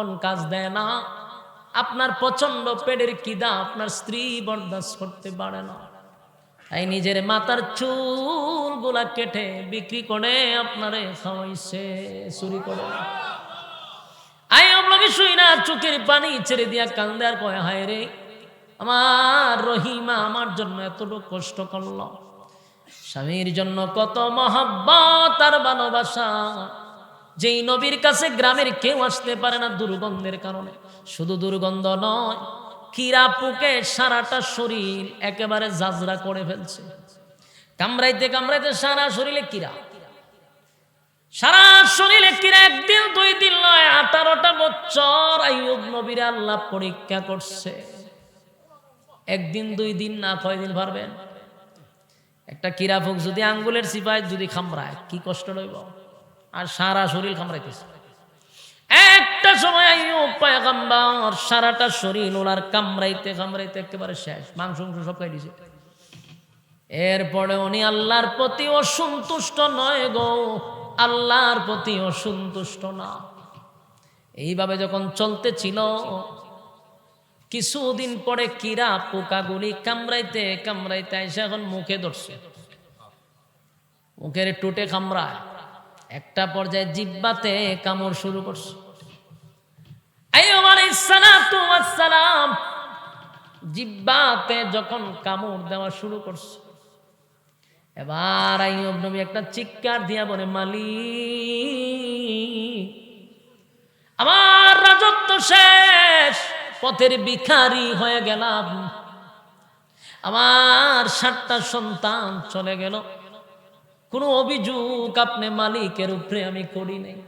কোন কাজ দেয় না, আপনার প্রচন্ড পেটের খিদা আপনার স্ত্রী বরদাস্ত করতে পারে না, তাই নিজের মাথার চুলগুলা কেটে বিক্রি করে আপনারে খাওয়াইছে চুরি করে। আই আপনাকে শুই না, চোখের পানি ছেড়ে দিয়া কান্দে আর কয়, হায় রে আমার রহিমা আমার জন্য এতটুকু কষ্ট করল, স্বামীর জন্য কত মহব্বত আর ভালোবাসা, যেই নবীর কাছে গ্রামের কেউ আসতে পারে না দুর্গন্ধের কারণে। শুধু দুর্গন্ধ নয়, কিরা পোকে সারাটা শরীর একেবারে জাজরা করে ফেলছে, কামড়াইতে কামড়াইতে সারা শরীরে কিরা, সারা শরীরে কিরা। একদিন দুই দিন নয়, 18টা বছর আইয়ুব নবীর আল্লাহ পরীক্ষা করছে। একদিন দুই দিন না, কয়দিন পারবেন? একটা কিরা পোক যদি আঙ্গুলের চিপায় যদি কামড়ায় কি কষ্ট লইব, আর সারা শরীর কামড়াইতেছে। একটা সময় আইয়ুব পয়গম্বর সারাটা শরীর ওনার কামড়াইতে কামড়াইতে একেবারে শেষ, মাংস সব খাই দিছে। এরপরে উনি আল্লাহর প্রতি অসন্তুষ্ট নয় গো, আল্লাহর প্রতি অসন্তুষ্ট না। এইভাবে যখন চলতেছিল, কিছুদিন পরে কিরা পোকাগুলি কামড়াইতে কামড়াইতে এসে এখন মুখে ধরছে, মুখের টুটে কামড়ায়, একটা পর্যায়ে জিহ্বাতে কামড় শুরু করছে। আইয়ুব আলাইহিস সালাতু ওয়াস সালাম জিহ্বাতে যখন কামড় দেওয়া শুরু করছে, এবার আইয়ুব নবী একটা চিৎকার দিয়া বলে, মালিক আমার রাজত্ব শেষ, পথের ভিখারি হয়ে গেলাম, আমার 7টা সন্তান চলে গেল, কোনো অভিযোগ আপনি মালিকের উপরে আমি করি নাই,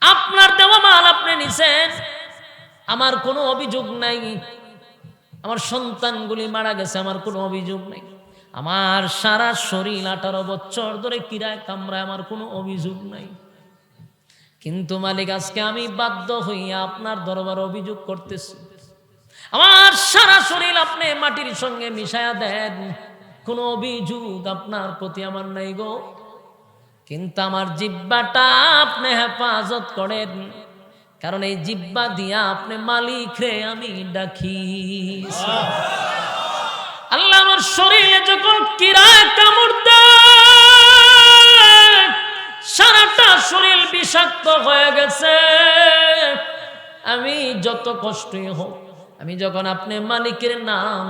আপনার দেওয়া মাল আপনি নিছেন, আমার কোনো অভিযোগ নাই, আমার সন্তানগুলি মারা গেছে, আমার কোনো অভিযোগ নাই, আমার সারা শরীর 18 বছর ধরে কিরায় কামড়ায়, আমার কোনো অভিযোগ নাই, কিন্তু মালিক আজকে আমি বাধ্য হইয়া আপনার দরবারে অভিযোগ করতেছি, আমার সারা শরীর আপনি মাটির সঙ্গে মিশায়া দেন, কোনো অভিযোগ আপনার প্রতি আমার নাই গো, কিন্তু আমার জিহ্বাটা আপনি হেফাজত করেন, কারণ এই জিহ্বা দিয়া আপনি মালিক রে আমি ডাকি। আল্লাহ আমার শরীরে যখন কিরায় কামড় দেয়, সারাটা শরীর বিষাক্ত হয়ে গেছে, আমি যত কষ্টই হোক, আমি যখন আপনি মালিকের নাম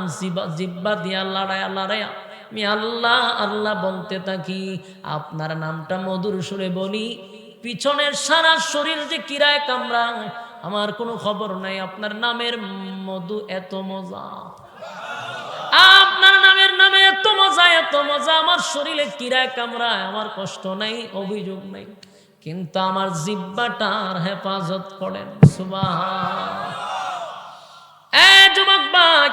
জিহ্বা দিয়া লড়াইয়া লড়াইয়া আমি আল্লাহ আল্লাহ বলতে থাকি, আপনার নামটা মধুর সুরে বলি, পিছনের সারা শরীর যে কিরায় কামড়ায় আমার কোনো খবর নাই, আপনার নামের মধু এত মজা, আপনার নামের নামে এত মজা এত মজা, আমার শরীরে কিরায় কামড়ায় আমার কষ্ট নাই, অভিযোগ নাই, কিন্তু আমার জিহ্বাটার হেফাজত করেন। সুবহানাল্লাহ। যুবক ভাই,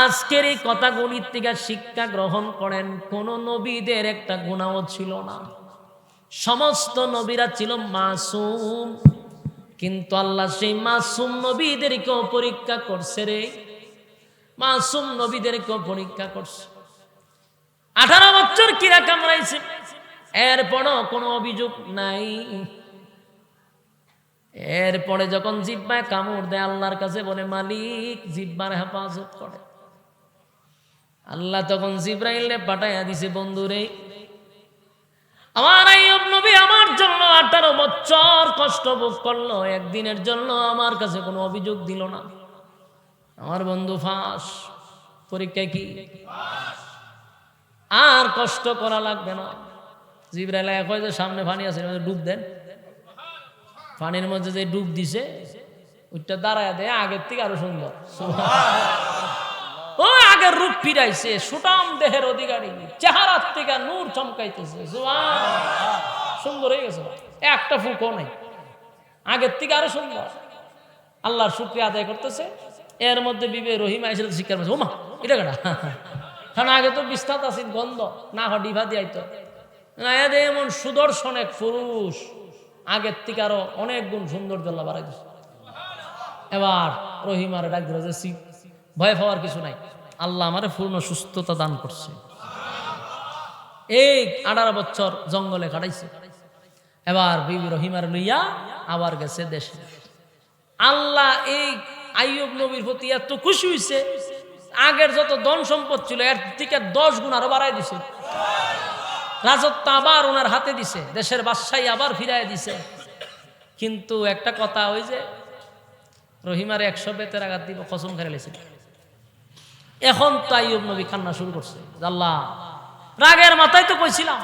আজকের এই কথাগুলির থেকে শিক্ষা গ্রহণ করেন, কোন নবীদের একটা গুনাহ ছিল না, সমস্ত নবীরা ছিল মাসুম, কিন্তু আল্লাহ সেই মাসুম নবীদেরকেও পরীক্ষা করছে রে, মাসুম নবীদেরকেও পরীক্ষা করছে। 18 বছর কিরা কামড়াইছে, এরপরও কোনো অভিযোগ নাই। এরপরে যখন জিহ্বায় কামড় দেয়, আল্লাহর কাছে বলে মালিক জিহ্বার হেফাজত করে। আল্লাহ তখন জিবরাইলে পাঠাইয়া দিছে, বন্ধুরে আমার আইয়ুব নবী আমার জন্য 18 বছর কষ্ট ভোগ করলো, একদিনের জন্য আমার কাছে কোনো অভিযোগ দিল না, আমার বন্ধু ফাঁস, পরীক্ষায় কি আর কষ্ট করা লাগবে না। জিবরাইল কয় যে সামনে পানি আছে, ডুব দেন, পানির মধ্যে যে ডুব দিছে ওইটা দাঁড়ায় দেয়, আগের থেকে আরো সুন্দর, ও আগের রূপ ফিরাইছে, সুটাম দেহের অধিকারী, চেহারার থেকে নূর চমকাইতেছে, সুন্দর হয়ে গেছে, একটা ফুকও নাই, আগের থেকে আরো সুন্দর, আল্লাহর শুকরিয়া আদায় করতেছে। এর মধ্যে বিবে রহিমা এসে শিক্ষার মাঝে, ওমা এটা কেনা, কারণ আগে তো বিস্তাত আছে গন্ধ না, ডিভা দিয়াইতো এমন সুদর্শন এক পুরুষ, আগের থেকে আরো অনেক গুণ সুন্দর জল্লা বাড়াই দিচ্ছে। এবার রহিমার ডাক দিল যে ভয় পাওয়ার কিছু নাই, আল্লাহ আমারে পূর্ণ সুস্থতা দান করছে। এই 18 বছর জঙ্গলে কাটাইছে, এবার বিবি রহিমার লইয়া আবার গেছে দেশে। আল্লাহ এই আইয়ুব নবীর প্রতি এত খুশি হইছে, আগের যত ধন সম্পদ ছিল এর থেকে 10 গুণ আরো বাড়াই দিছে। রাজত্ব আবার ওনার হাতে দিছে, দেশের বাদশাহী আবার ফিরাই দিছে। কিন্তু একটা কথা, ওই যে রহিমারে 100 বেতের আঘাত দিব কসম খেলে লেছে। এখন তো আইয়ুব নবী কান্না শুরু করছে, আল্লাহ রাগের মাথায় তো কইছিলাম,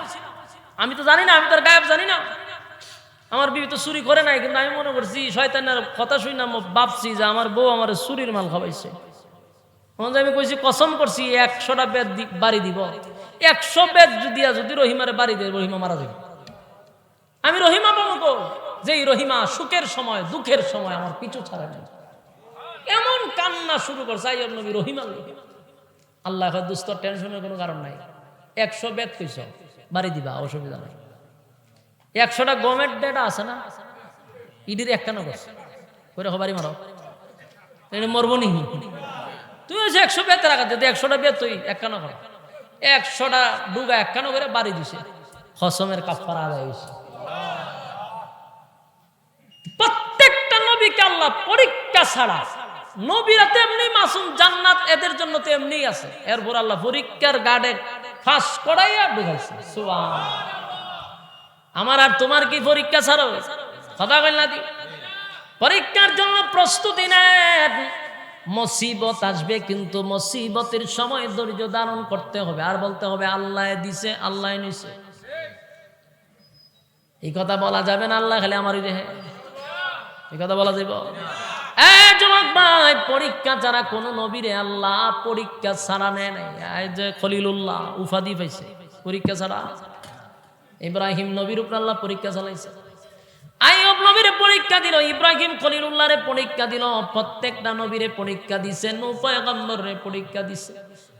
আমি তো জানি না, আমি তার গায়েব জানি না, আমার বিবি তো চুরি করে নাই, কিন্তু আমি মনে করছি শয়তানের কথা শুই না, ভাবছি যে আমার বউ আমার চুরির মাল খাওয়াইছে। আমি কইছি কসম করছি 100টা বেত বাড়ি দিব, 100 বেত যদি রহিমারে বাড়ি দেয় রহিমা মারা যাবে। আমি রহিমা পাবো যে রহিমা সুখের সময় দুঃখের সময় আমার পিছু ছাড়া নেই। এমন কান্না শুরু করছে আইয়ুব নবী রহিমা। আল্লাহ দুস্থ, টেনশনের কোনো কারণ নাই, 100 বেত কইছ বাড়ি দিবা, অসুবিধা নাই। 100টা গমের ডেটা আছে না, ইডির 51 করছে করে বাড়ি মারো, মরবো নি তুই হচ্ছে 100 বেতের আঘাত দিতে, 100টা বেত তুই 51 কর, 100টা ডুগা 51 করে বাড়ি দিছে, কসমের কাফারা আদায় হয়েছে। প্রত্যেকটা নবীকে আল্লাহ পরীক্ষা ছাড়া, নবীরা তেমনি মাসুম, জান্নাত এদের জন্য তেমনি আছে, এরপর আল্লাহ পরীক্ষার গাড়ে ফাঁস করাইয়া ঢুকাইছে। সুবহানাল্লাহ। আমার আর তোমার কি পরীক্ষা ছাড়ো? কথা বল না দি, পরীক্ষার জন্য প্রস্তুতি নেন। মুসিবত আসবে, কিন্তু মুসিবতের সময় ধৈর্য ধারণ করতে হবে, আর বলতে হবে আল্লাহ দিছে আল্লাহ নিছে। এই কথা বলা যাবে না আল্লাহ খালি আমারই রেহে, এই কথা বলা যাবে? যুবক ভাই, পরীক্ষা ছাড়া কোন নবীরে আল্লাহ পরীক্ষা ছাড়া নেয় নাই। এই যে খলিলুল্লাহ উপাধি পাইছে পরীক্ষা ছাড়া, ইব্রাহিম নবীর উপর আল্লাহ পরীক্ষা চালাইছে, আইয়ুব নবীরে পরীক্ষা দিল, ইব্রাহিম খলিলুল্লাহরে পরীক্ষা দিল, প্রত্যেকটা নবীরে পরীক্ষা দিছে, নূহ পয়গম্বরে পরীক্ষা দিছে,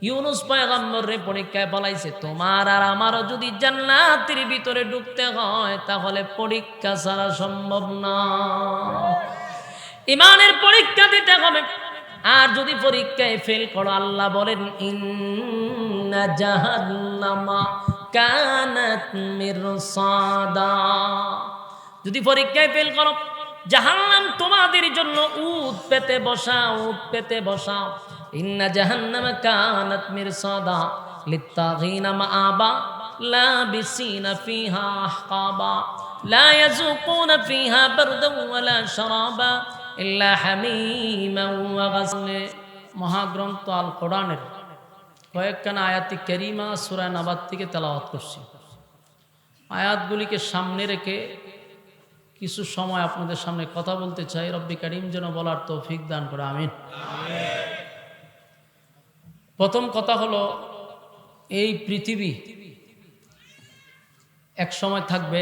ইউনুস পয়গম্বরে পরীক্ষায় ফলাইছে। তোমার আর আমারও যদি জান্নাতের ভিতরে ঢুকতে হয় তাহলে পরীক্ষা ছাড়া সম্ভব না। ইমানের পরীক্ষা দিতে হবে, আর যদি পরীক্ষায় ফেল করো, আল্লাহ বলেন ইন্না জাহান্নামা কানাত মিরসাদা। যদি পরীক্ষায় ফেল করো, জাহান্নাম তোমাদের জন্য উট পেতে বসা। ইন্না জাহান্নামা কানাত মিরসাদা লিত্তাগিনা মাআবা লাবিসিনা ফিহা আহকাবা লা ইয়াযুকুনা ফিহা বারদান ওয়ালা শারাবা ইল্লা হামিমান ওয়া গাসলা। মহাগ্রন্থ আল কোরআনের কয়েকখানা আয়াতি কারিমা সূরা নাবাত থেকে তেলাওয়াত করছি। আয়াতগুলিকে সামনে রেখে কিছু সময় আপনাদের সামনে কথা বলতে চাই। রব্বি কারীম যেন বলার তৌফিক দান করে, আমিন। প্রথম কথা হলো, এই পৃথিবী এক সময় থাকবে।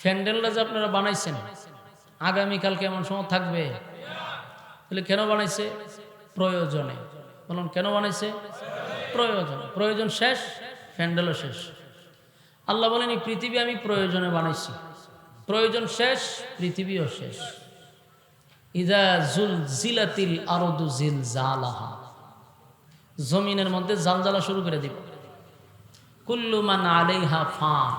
প্যান্ডেলটা যে আপনারা বানাইছেন, আগামীকালকে এমন সময় থাকবে, তাহলে কেন বানাইছে? প্রয়োজনে। বলুন কেন বানাইছে? প্রয়োজন। প্রয়োজন শেষ, প্যান্ডেলও শেষ। আল্লাহ বলেন এই পৃথিবী আমি প্রয়োজনে বানাইছি, প্রয়োজন শেষ, পৃথিবীও শেষ। ইযা জুলজিলাতিল আরদু জিলজালাহা, জমিনের মধ্যে জালজালা শুরু করে দিব। কুল্লু মান আলাইহা ফান,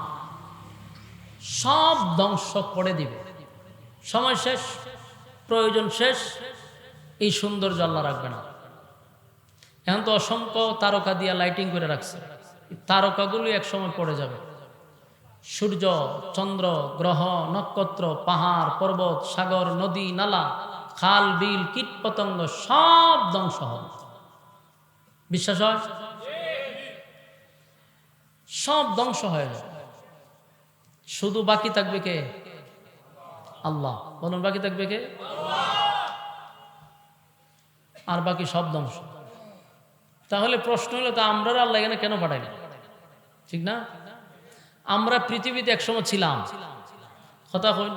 সব ধ্বংস করে দিবে। সময় শেষ, প্রয়োজন শেষ, এই সৌন্দর্য আল্লাহ রাখবে না। এখন তো অসংখ্য তারকা দিয়া লাইটিং করে রাখছে, তারকাগুলি এক সময় পড়ে যাবে। সূর্য, চন্দ্র, গ্রহ, নক্ষত্র, পাহাড়, পর্বত, সাগর, নদী, নালা, খাল, বিল, কীট পতঙ্গ সব ধ্বংস হবে। বিশ্বাস হয়? সব ধ্বংস হয়ে যাবে, শুধু বাকি থাকবে কে? আল্লাহ। বলুন বাকি থাকবে কে? আর বাকি সব ধ্বংস। তাহলে প্রশ্ন হলো, তা আমরা আল্লাহ এখানে কেন পাঠাইলেন? ঠিক না? আমরা পৃথিবীতে একসময় ছিলাম, কথা কই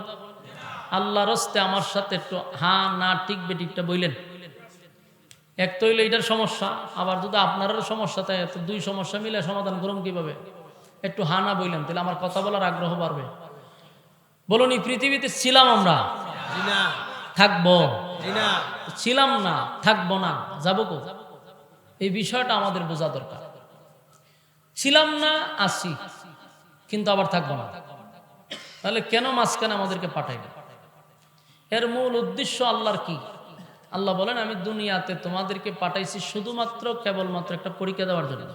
আল্লাহ রস্তে আমার সাথে একটু হ্যাঁ না টিকবে ঠিকটা বললেন। এক তো হইলে এটার সমস্যা, আবার যদি আপনারও সমস্যা থাকে তো দুই সমস্যা মিলে সমাধান করুন কিভাবে? একটু হ্যাঁ না বললেন, তাহলে আমার কথা বলার আগ্রহ বাড়বে। বলুন এই পৃথিবীতে ছিলাম আমরা, থাকবো? ছিলাম না, থাকবো না, যাবো কো? এই বিষয়টা আমাদের বোঝা দরকার। ছিলাম না, আসি, কিন্তু আবার থাকবো না। তাহলে কেন মাঝখানে আমাদেরকে পাঠাইল? এর মূল উদ্দেশ্য আল্লাহর কি? আল্লাহ বলেন, আমি দুনিয়াতে তোমাদেরকে পাঠাইছি শুধুমাত্র কেবলমাত্র একটা পরীক্ষা দেওয়ার জন্য।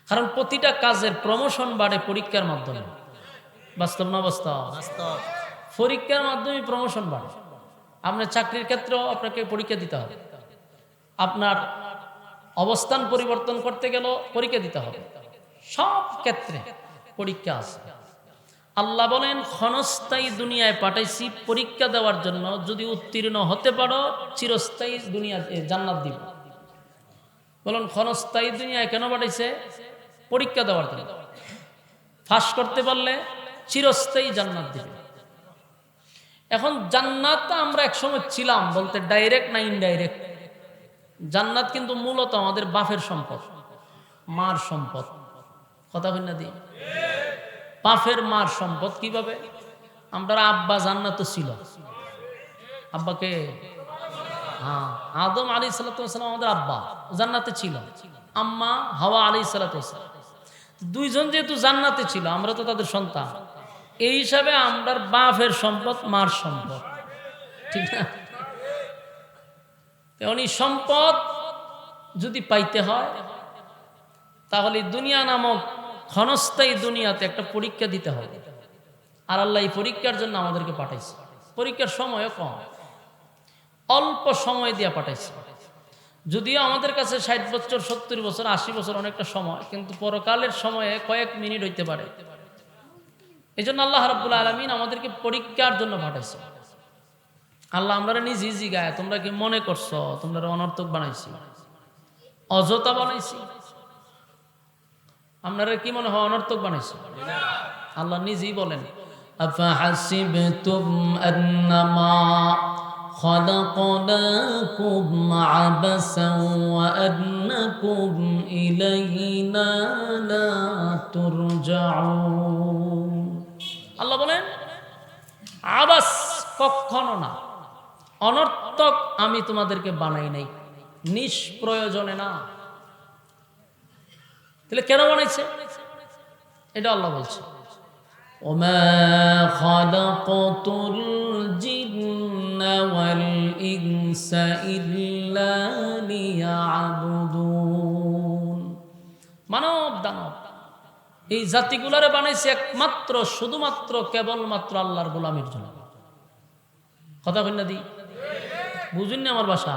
কারণ প্রতিটা কাজের প্রমোশন বাড়ে পরীক্ষার মাধ্যমে। বাস্তব না বাস্তব? পরীক্ষার মাধ্যমে প্রমোশন বাড়ে। আপনার চাকরির ক্ষেত্রেও আপনাকে পরীক্ষা দিতে হবে, আপনার অবস্থান পরিবর্তন করতে গেলেও পরীক্ষা দিতে হবে, সব ক্ষেত্রে পরীক্ষা আছে। আল্লাহ বলেন, ক্ষণস্থায়ী দুনিয়ায় পাঠাইছি পরীক্ষা দেওয়ার জন্য, যদি উত্তীর্ণ হতে পারো চিরস্থায়ী দুনিয়াতে জান্নাত দিব। বলুন, ক্ষণস্থায়ী দুনিয়ায় কেন পাঠাইছে? পরীক্ষা দেওয়ার জন্য। ফাঁস করতে পারলে চিরস্থায়ী জান্নাত দিবে। এখন জান্নাত আমরা একসময় ছিলাম বলতে ডাইরেক্ট না ইনডাইরেক্ট? জান্নাত কিন্তু মূলত আমাদের বাপের সম্পদ, মার সম্পদ। কথা বল না দি? বাপের মার সম্পদ কিভাবে? আমরা আব্বা জান্নাত ছিল। আব্বাকে আদম আলাইহিস সালাম আমাদের আব্বা জান্নাতে ছিল, আম্মা হাওয়া আলাইহিস সালাম। দুইজন যেহেতু জান্নাতে ছিল, আমরা তো তাদের সন্তান, এই হিসাবে আমরা বাপের সম্পদ মার সম্পদ, ঠিক না? তেমনি সম্পদ যদি পাইতে হয় তাহলে দুনিয়া নামক ক্ষণস্থায়ী দুনিয়াতে একটা পরীক্ষা দিতে হবে। আর আল্লাহ এই পরীক্ষার জন্য আমাদেরকে পাঠাইছে। পরীক্ষার সময়ও কম, অল্প সময় দিয়ে পাঠাইছে। যদিও আমাদের কাছে 60 বছর 70 বছর 80 বছর অনেকটা সময়, কিন্তু পরকালের সময়ে কয়েক মিনিট হইতে পারে। এই জন্য আল্লাহ রাব্বুল আলামিন আমাদেরকে পরীক্ষার জন্য পাঠাইছে। আল্লাহ আমরা নিজে জিগায়, তোমরা কি মনে করছো তোমরা অনর্থক বানাইছি, অযথা বানাইছি? আপনারা কি মনে হয় অনর্থক বানাইছি? আল্লাহ নিজেই বলেন, আফাহাসিবতুম আন্নামা খালাকনাকুম আবাসান ওয়া আন্নাকুম ইলাইনা লা তুরজাউন। আল্লাহ বলেন, আবাস, কখনো না, অনর্থক আমি তোমাদেরকে বানাই নাই, নিষ্প্রয়োজনে না। তাহলে কেন বানাইছে? এটা আল্লাহ বলছে, ওমা খালাকাতুল জিন্না ওয়াল ইনসা ইল্লা লিয়াবুদুন। মানব দানব এই জাতিগুলারে বানাইছে একমাত্র শুধুমাত্র কেবলমাত্র আল্লাহর গোলামির জন্য। কথা বল না দি? বুঝুন না আমার ভাষা?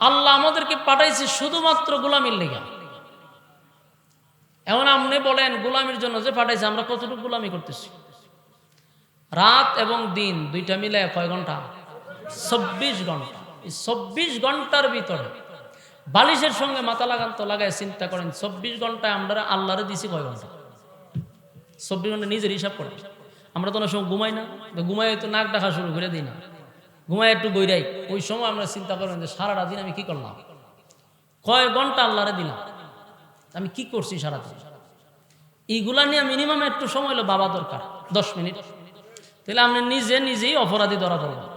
আল্লাহ আমাদেরকে পাঠাইছে শুধুমাত্র গোলামির লেগা। এমন আপনি বলেন গোলামির জন্য যে পাঠাইছে, আমরা কতটুকু গোলামি করতেছি? রাত এবং দিন দুইটা মিলে কয় ঘন্টা? 24 ঘন্টা। এই 24 ঘন্টার ভিতরে বালিশের সঙ্গে মাথা লাগান তো লাগায় চিন্তা করেন, 24 ঘন্টায় আমরা আল্লাহরে দিছি কয় ঘন্টা? 24 ঘন্টা নিজের হিসাব করেন। আমরা তো অনেক সময় ঘুমাই না, ঘুমাই তো নাক ডাকা শুরু করে দিই না, ঘুমাই একটু গইরাই। ওই সময় আমরা চিন্তা করেন যে সারাটা দিন আমি কি করলাম, কয় ঘন্টা আল্লাহরে দিলাম, আমি কি করছি সারাদিন। এইগুলা নিয়ে মিনিমাম একটু সময় হলো বাবা দরকার, 10 মিনিট। তাহলে আপনি নিজেই অপরাধী ধরা পড়বেন।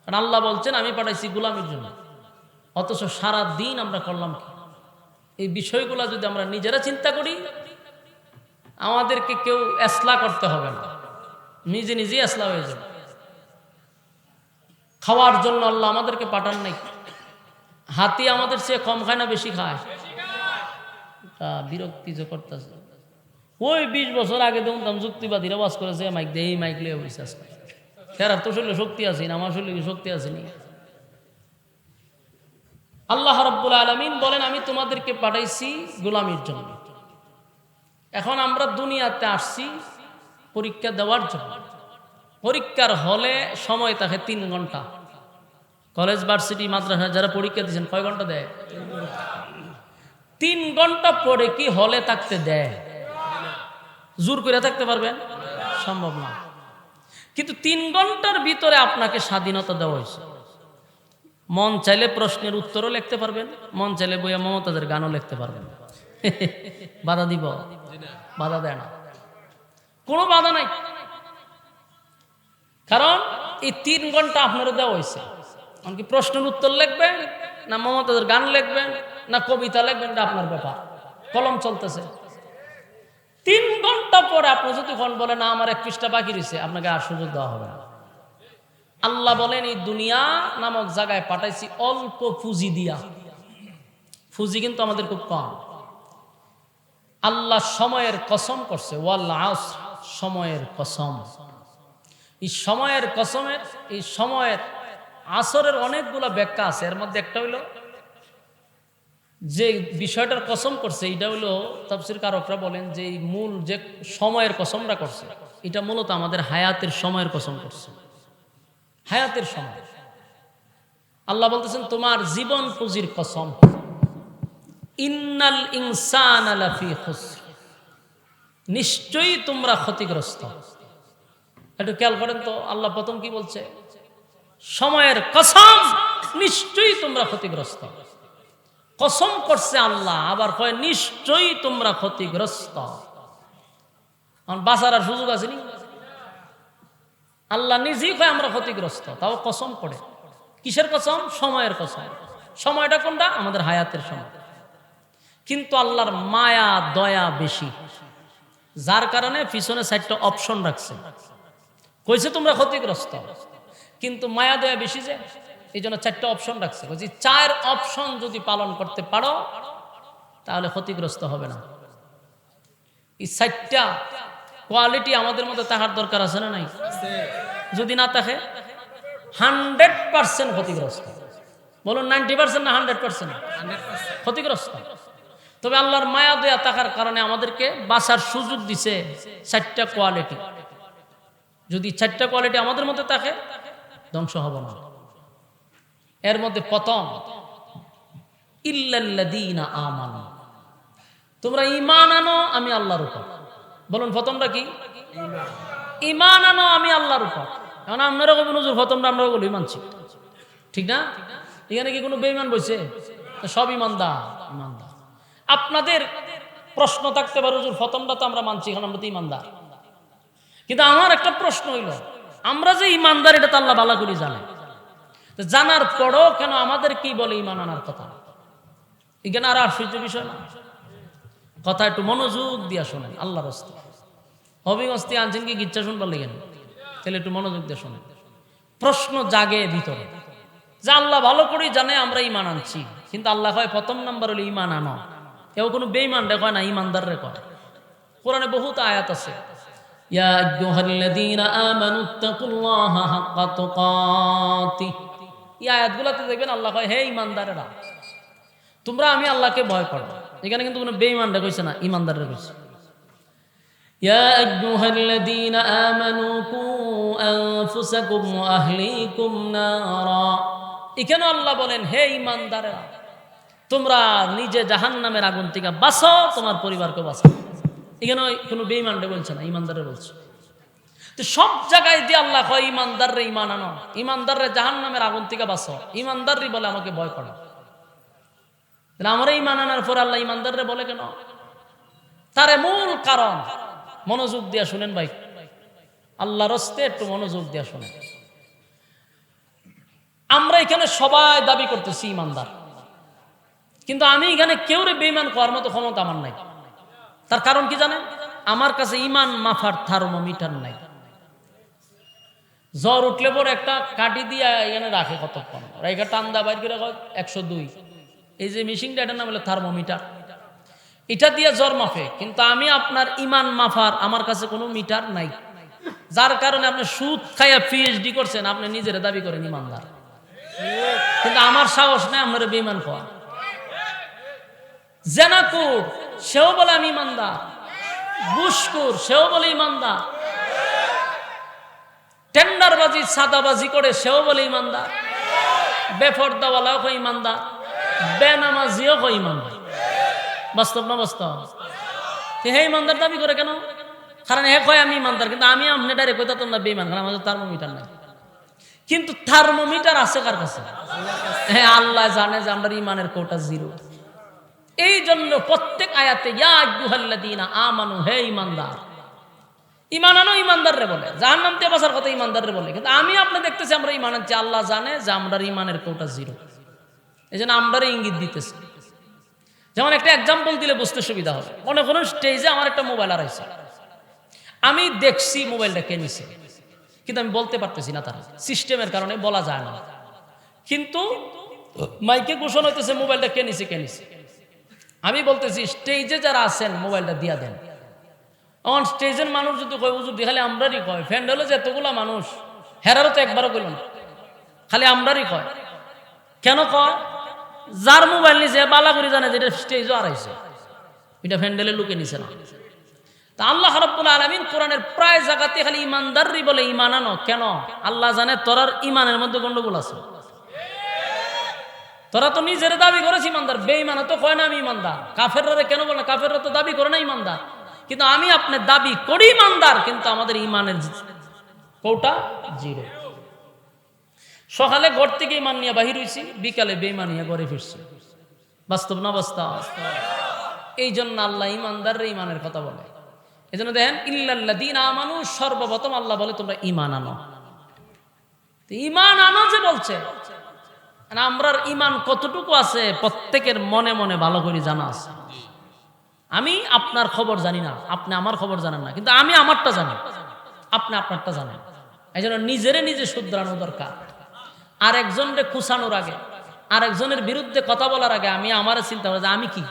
কারণ আল্লাহ বলছেন আমি পাঠাইছি গোলামির জন্য, অথচ সারা দিন আমরা করলাম কি? এই বিষয়গুলা যদি আমরা নিজেরা চিন্তা করি, আমাদেরকে কেউ এসলা করতে হবে না, নিজেই এসলা হয়ে যাবে। খাওয়ার জন্য আল্লাহ আমাদেরকে পাঠান নাই। হাতি আমাদের চেয়ে কম খায় না বেশি খায়? বিরক্তি যে করতেছে। ওই 20 বছর আগে দেখুন যুক্তিবাদীরা বাস করেছে মাইক দিয়ে, এই মাইক লিয়ে বিশ্বাস করে। তারা তো শরীরে শক্তি আছে না, আমার শরীরে শক্তি আসেনি। আল্লাহ রাব্বুল আলামিন বলেন আমি তোমাদেরকে পাঠাইছি গোলামির জন্য। এখন আমরা দুনিয়াতে আসছি পরীক্ষা দেওয়ার জন্য। পরীক্ষার হলে সময় থাকে 3 ঘন্টা। কলেজ ভার্সিটি মাদ্রাসা যারা পরীক্ষা দিচ্ছেন কয় ঘন্টা দেয়? 3 ঘন্টা পরে কি হলে থাকতে দেয়? জোর করে থাকতে পারবেন? সম্ভব না। কিন্তু 3 ঘন্টার ভিতরে আপনাকে স্বাধীনতা দেওয়া হয়েছে। মন চাইলে প্রশ্নের উত্তরও লিখতে পারবেন, মন চাইলে বইয়া মমতাজের গানও লিখতে পারবেন। বাধা দিব? বাধা দেয় না, কোনো বাধা নাই। কারণ এই 3 ঘন্টা আপনারা দেওয়া হয়েছে। এমনকি প্রশ্নের উত্তর লিখবেন না মমতাজের গান লিখবেন না কবিতা লিখবেন, এটা আপনার ব্যাপার। কলম চলতেছে। 3 ঘন্টা পরে আপনি যদি ফোন বলেন না আমার 1 পৃষ্ঠা বাকি রয়েছে, আপনাকে আর সুযোগ দেওয়া হবে না। আল্লাহ বলেন এই দুনিয়া নামক জায়গায় পাঠাইছি অল্প পুঁজি দিয়া। পুঁজি কিন্তু আমাদের খুব কম। আল্লাহ সময়ের কসম করছে, ওয়াল আসর, সময়ের কসম। এই সময়ের কসমের, এই সময়ের আসরের অনেকগুলো ব্যাখ্যা আছে। এর মধ্যে একটা হইল যে বিষয়টার কসম করছে, এটা হইলো তাফসীর কারকরা বলেন যে এই মূল যে সময়ের কসমটা করছে, এটা মূলত আমাদের হায়াতের সময়ের কসম করছে। হায়াতের সময় আল্লাহ বলতেছেন তোমার জীবন পুঁজির কসম, ইন্নাল ইনসানা লাফি খুসর, নিশ্চয়ই তোমরা ক্ষতিগ্রস্ত। একটু খেয়াল করেন তো, আল্লাহ প্রথম কি বলছে? সময়ের কসম, নিশ্চয়ই তোমরা ক্ষতিগ্রস্ত। কসম করছে আল্লাহ, আবার কয় নিশ্চয়ই তোমরা ক্ষতিগ্রস্ত। বাঁচার আর সুযোগ আছে নি? আল্লাহ নিজেই কয় আমরা ক্ষতিগ্রস্ত, তাও কসম করে। কিসের কসম? সময়ের কসম। সময়টা কোনটা? আমাদের হায়াতের সময়। কিন্তু আল্লাহর মায়া দয়া বেশি, যার কারণে পিছনে 4টা অপশন রাখছে। কইছে তোমরা ক্ষতিগ্রস্ত, কিন্তু মায়া দয়া বেশি যে, এই জন্য 4টা অপশন রাখছে। বলছি 4 অপশন যদি পালন করতে পারো তাহলে ক্ষতিগ্রস্ত হবে না। এই 4টা কোয়ালিটি আমাদের মধ্যে থাকার দরকার আছে না নাই? যদি না থাকে 100% ক্ষতিগ্রস্ত। বলুন 90% না 100%? ক্ষতিগ্রস্ত। তবে আল্লাহর মায়া দয়া থাকার কারণে আমাদেরকে বাঁচার সুযোগ দিছে 4টা কোয়ালিটি। যদি 4টা কোয়ালিটি আমাদের মধ্যে থাকে, ধ্বংস হব না। এর মধ্যে প্রথম, ইল্লাল্লাযীনা আমানু, তোমরা ঈমান আনো আমি আল্লাহর উপর। বলুন প্রথমটা কি? ঈমান আনো আমি আল্লাহর উপর। এখন আপনারা কইবেন হুজুর প্রথমটা আমরা বলি মানছি, ঠিক না? এখানে কি কোনো বেঈমান বইছে? সব ঈমানদার। ঈমানদার। আপনাদের প্রশ্ন থাকতে পারে হুজুর প্রথমটা তো আমরা মানছি, এখন আমরা তো ঈমানদার। কিন্তু আমার একটা প্রশ্ন হইল, আমরা যে ঈমানদার এটা তো আল্লাহ ভালো করে জানে, জানার পরও কেন আমাদের কি বলে ঈমান আনার কথা? এখানে আর আশ্চর্য বিষয় না। কথা একটু মনোযোগ দিয়া শোনেন, আল্লাহর রাস্তা। হবিগস্তি আনছেন কি গিচ্ছা শুনবার লেগেন, তাহলে একটু মনোযোগ দিয়ে শোনেন। প্রশ্ন জাগে ভিতরে যে আল্লাহ ভালো করেই জানে আমরা ঈমান আনছি, কিন্তু আল্লাহ কয় প্রথম নাম্বার হলো ঈমান আনো। কেউ কোনো বেঈমান রে কয় না, ঈমানদার রে কয়। কোরআনে বহুত আয়াত আছে, ইয়া আইয়ুহাল্লাযীনা আমানুত্তাকুল্লাহা হাক্কা তুকাতিহ। এই আয়াতগুলোতে দেখবেন আল্লাহ কয় হে ঈমানদারেরা, তোমরা আমি আল্লাহকে ভয় করো। এখানে কিন্তু কোনো বেঈমান রে কইছে না, ঈমানদাররে কইছে। ইয়া আইয়ুহাল্লাযীনা আমানু কু আনফুসাকুম ওয়া আহলিকুম নারা। এখানে আল্লাহ বলেন হে ঈমানদারেরা, তোমরা নিজে জাহান্নামের আগুন থেকে বাঁচো, তোমার পরিবারকে বাঁচাও। এখানে কোনো বেঈমান রে বলছে না, ঈমানদাররে বলছে। তো সব জায়গায় দিয়ে আল্লাহ কয় ঈমানদাররে ঈমান আনো, ঈমানদাররে জাহান্নামের আগুন থেকে বাঁচো, ঈমানদারই বলে আমাকে ভয় করো। আমরা ঈমান আনার পর আল্লাহ ঈমানদাররে বলে কেন? তার মূল কারণ মনোযোগ দিয়া শুনেন ভাই, আল্লাহর রাস্তায় একটু মনোযোগ দিয়া শুনেন। আমরা এখানে সবাই দাবি করতেছি ঈমানদার, কিন্তু আমি এখানে কেউ রে বেঈমান করার মতো ক্ষমতা আমার নাই। তার কারণ কি জানেন? আমার কাছে ঈমান মাফার থার্মোমিটার নাই। জ্বর উঠলে পরে একটা কাঠি দিয়ে এখানে রাখে কতক্ষণ, রেখে টান দা বাইর করে 102। এই যে মেশিনটা, এটার নাম হলো থার্মোমিটার। এটা দিয়ে জ্বর মাফে, কিন্তু আমি আপনার ঈমান মাফার আমার কাছে কোনো মিটার নাই। যার কারণে আপনি সুদ খাইয়া পিএইচডি করছেন, আপনি নিজের দাবি করেন ঈমানদার, কিন্তু আমার সাহস নাই আপনার বেঈমান হওয়া। জেনাকুর সেও বলে আমি ঈমানদার, ঘুষখোর সেও বলে ঈমানদার, টেন্ডারবাজি সাদাবাজি করে সেও বলে ঈমানদার, বেপরদাওয়ালাও কয় ঈমানদার, বেনামাজিও কয় ঈমানদার। বাস্তব না বাস্তব? হে ঈমানদার দাবি করে কেন? কারণ হে কয় আমি ঈমানদার, কিন্তু আমি আপনি ডাইরেক্ট কইতা তোমরা বেঈমান, কারণ আমাদের থার্মোমিটার নাই। কিন্তু থার্মোমিটার আছে কার কাছে? হ্যাঁ, আল্লাহ জানে যে আমরা ঈমানের কোটা 0। এই জন্য প্রত্যেক আয়াতে ইয়া আইয়ুহাল্লাযীনা আমানু, হে ঈমানদার, ঈমান আনো ঈমানদাররে বলে, জাহান্নাম থেকে বাঁচার কথা ঈমানদাররে বলে। কিন্তু আমি আপনি দেখতেছি আমরা ঈমান আনছি, আল্লাহ জানে যে আমরা ঈমানের কোটা 0। এই জন্য আমরারে ইঙ্গিত দিতেছে। যেমন একটা এক্সাম্পল দিলে বুঝতে সুবিধা হবে। মনে করুন স্টেজে আমার একটা মোবাইল হারাইছে, আমি দেখছি মোবাইলটা কে নিছে, কিন্তু আমি বলতে পারতেছি না, তার সিস্টেমের কারণে বলা যায় না। কিন্তু মাইকে ঘোষণা হইতেছে মোবাইলটা কে নিছে কে নিছে। আমি বলতেছি স্টেজে যারা আছেন মোবাইলটা দিয়া দেন। আমার স্টেজের মানুষ যদি কয় হুজুর খালি আমরারই কয়, ফ্যান্ডেলে যে এতগুলা মানুষ হেরারও তো একবারও কইল না, খালি আমরারই কয়। কেন কয়? যার মোবাইল নিছে বালা করে জানে যেটা স্টেজও হারাইছে, এটা ফ্যান্ডেলে লুকে নিছে না। তা আল্লাহ রাব্বুল আলামিন কোরআনের প্রায় জায়গাতে খালি ইমানদারই বলে ঈমান আনো। কেন? আল্লাহ জানে তোরার ঈমানের মধ্যে গন্ডগোল আছে। তোরা তো নিজের দাবি করেছি ইমানদার, বেঈমান তো কয় না আমি ইমানদার। কাফেররা কেন বলে? কাফেররা তো দাবি করে না ইমানদার, কিন্তু আমি আপনি দাবি করি ইমানদার, কিন্তু আমাদের ঈমানের কোটা জিরো। সকালে ঘর থেকে ঈমান নিয়ে বাহির হইছি, বিকালে বেঈমান নিয়ে ঘরে ফিরছি। বাস্তব না বাস্তব? এই জন্য আল্লাহ ঈমানদাররা ঈমানের কথা বলে। এই জন্য দেখেন ইল্লাল্লাযীনা আমানু, সর্বপ্রথম আল্লাহ বলে তোমরা ঈমান আনো। ঈমান আনো যে বলছে, আমরার ঈমান কতটুকু আছে প্রত্যেকের মনে মনে ভালো করে জানা আছে। আমি আপনার খবর জানি না, আপনি আমার খবর জানেন না, কিন্তু আমি আমারটা জানি, আপনি আপনারটা জানেন। এই জন্য নিজেরে নিজে শুধরানো দরকার। আর একজনকে খুশানোর আগে, আর একজনের বিরুদ্ধে কথা বলার আগে আমি আমারে চিন্তা করি যে আমি কি,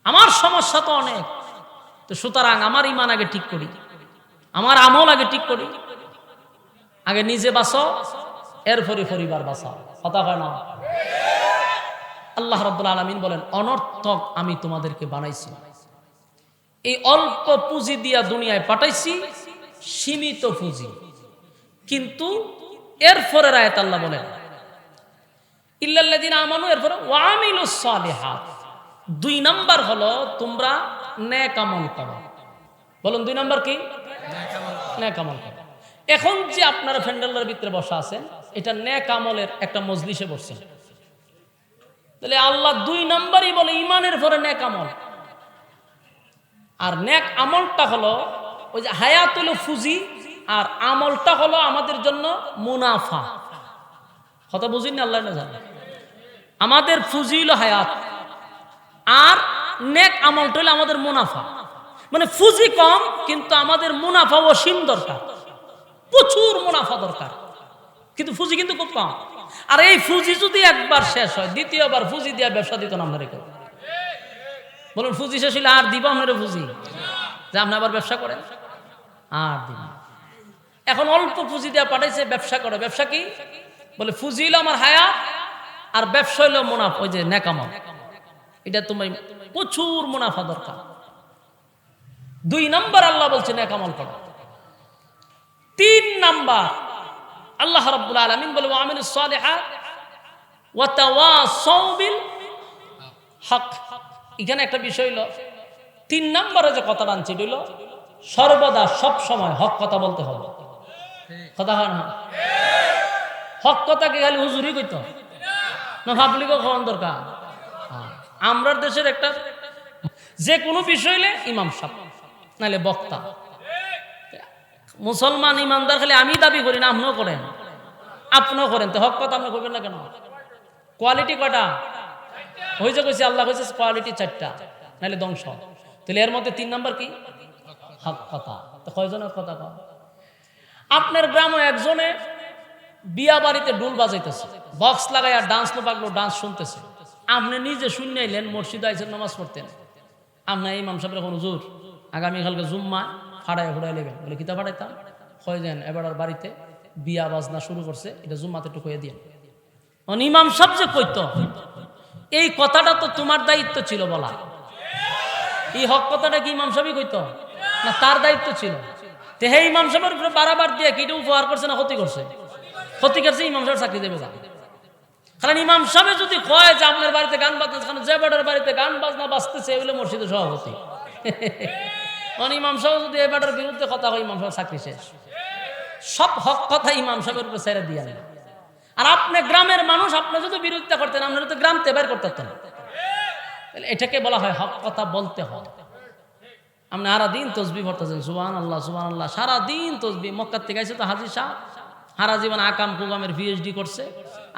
আমার সমস্যা তো অনেক। তো সুতরাং আমার ঈমান আগে ঠিক করি, আমার আমল আগে ঠিক করি। আগে নিজে বাঁচো, এরপরে পরিবার বাঁচাও। কথা হয় না? আল্লাহ রাব্বুল আলামিন বলেন অনর্থক আমি তোমাদেরকে বানাইছি, এই অল্প পুঁজি দিয়া দুনিয়ায় পাঠাইছি, সীমিত পুঁজি। কিন্তু এরপরে আয়াত আল্লাহ বলেন ইল্লাল্লাযীনা আমানু, এরপরে ওয়া আমিলুস সালিহাত। 2 নাম্বার হলো তোমরা নেক আমল করো। বলুন 2 নাম্বার কি? নেক আমল করো। এখন যে আপনারা ফ্যান্ডেলের ভিতরে বসা আছেন, এটা নেক আমলের একটা মজলিসে বসছেন, তাহলে আল্লাহ 2 নাম্বারই বলে ঈমানের পরে নেক আমল। আর নেক আমলটা হলো ওই যে হায়াত হলো ফুজি, আর আমলটা হলো আমাদের জন্য মুনাফা। কথা বুঝিনি? আল্লাহ না জানে। আমাদের ফুজি হলো হায়াত, আর নেক আমলটা হলো আমাদের মুনাফা। মানে ফুজি কম, কিন্তু আমাদের মুনাফা অসীম দরকার, প্রচুর মুনাফা দরকার, কিন্তু ফুজি কিন্তু খুব কম। আর এই ফুজি যদি একবার শেষ হয়, দ্বিতীয়বার ফুজি দিয়ে ব্যবসা দিত না আপনার। বলুন ফুজি শেষ হইলে আর দিব আপনার ফুজি যে আপনি আবার ব্যবসা করেন? আর দিব। এখন অল্প পুঁজি দিয়ে পাঠাইছে ব্যবসা করে। ব্যবসা কি? বলে ফুজি হইলো আমার হায়াত, আর ব্যবসা হইলো মুনাফা, ওই যে নেক আমল। এটা তুমি প্রচুর মুনাফা দরকার। 2 নাম্বার আল্লাহ বলছে নেক আমল করো। 3 নাম্বার আল্লাহ রাব্বুল আলামিন বলে ওয়া আমিলুস সালিহাত ওয়া তাওয়াসাউ বিল হক। এখানে একটা বিষয় হলো 3 নাম্বারে যে কথাটা আনছে হলো সর্বদা সব সময় হক কথা বলতে হবে। কথা হয় না? হক কথা কি খালি হুজুরই কইতো না, পাবলিকও খাওয়ান দরকার। আমরা দেশের একটা যে কোনো বিষয় হলে ইমাম সাহেব নাহলে বক্তা। মুসলমান ইমানদার খালি আমি দাবি করি না, আপনিও করেন, আপনিও করেন, তো হক কথা আপনি কইবেন না কেন? কোয়ালিটি কয়টা হয়েছে কইছে আল্লাহ কইছে কোয়ালিটি 4টা, নাহলে ধ্বংস। তাহলে এর মধ্যে 3 নাম্বার কি? হক কথা। তো কয়জনের কথা কয়? আপনার গ্রামে একজনে বিয়া বাড়িতে ডুল বাজাইতেছে, বক্স লাগাইয়া ডান্স লাগলো, ডান্স শুনতেছে। আপনি নিজে শুনে আইলেন, মসজিদে আইছেন নামাজ পড়তেন। আপনার ইমাম সাহেবের এখন হুজুর আগামীকালকে জুম্মা ফাড়াই ফুড়াই নেবেন। বলে কিতা ফাড়াইতাম? হয় যেন এবার আর বাড়িতে বিয়া বাজনা শুরু করছে, এটা জুম্মাতে একটু কয়ে দিয়ে। ইমাম সাহেব যে কইতো, এই কথাটা তো তোমার দায়িত্ব ছিল বলা। এই হক কথাটা কি ইমাম সাহেবই কইতো না তার দায়িত্ব ছিল? তে হে ইমাম সাহেবের উপরে বারাবার দিয়ে কি উপহার করছে না ক্ষতি করছে? ক্ষতি করছে। ইমাম সাহেব চাকরি দেবে না। কারণ ইমাম সাহেব যদি কয় যে আপনার বাড়িতে গান বাজনা, যে বেটার বাড়িতে গান বাজনা বাজতেছে এগুলো মসজিদের সভাপতি। ইমাম সাহেব যদি এ বেটার বিরুদ্ধে কথা হয়, ইমাম সাহেব চাকরি শেষ। সব হক কথা ইমাম সাহেবের উপরে ছেড়ে দিয়ে নেন। আর আপনি গ্রামের মানুষ, আপনি যদি বিরোধিতা করতেন, আপনারা তো গ্রাম থেকে বের করতে পারতেন। এটাকে বলা হয় হক কথা বলতে হয়। আপনি সারাদিন তসবিহ পড়তেছেন, সুবহানাল্লাহ সুবহানাল্লাহ, সারাদিন তসবিহ। মক্কার থেকে আইছে তো হাজি শাহ, সারা জীবন আকাম কুকামের PhD করছে,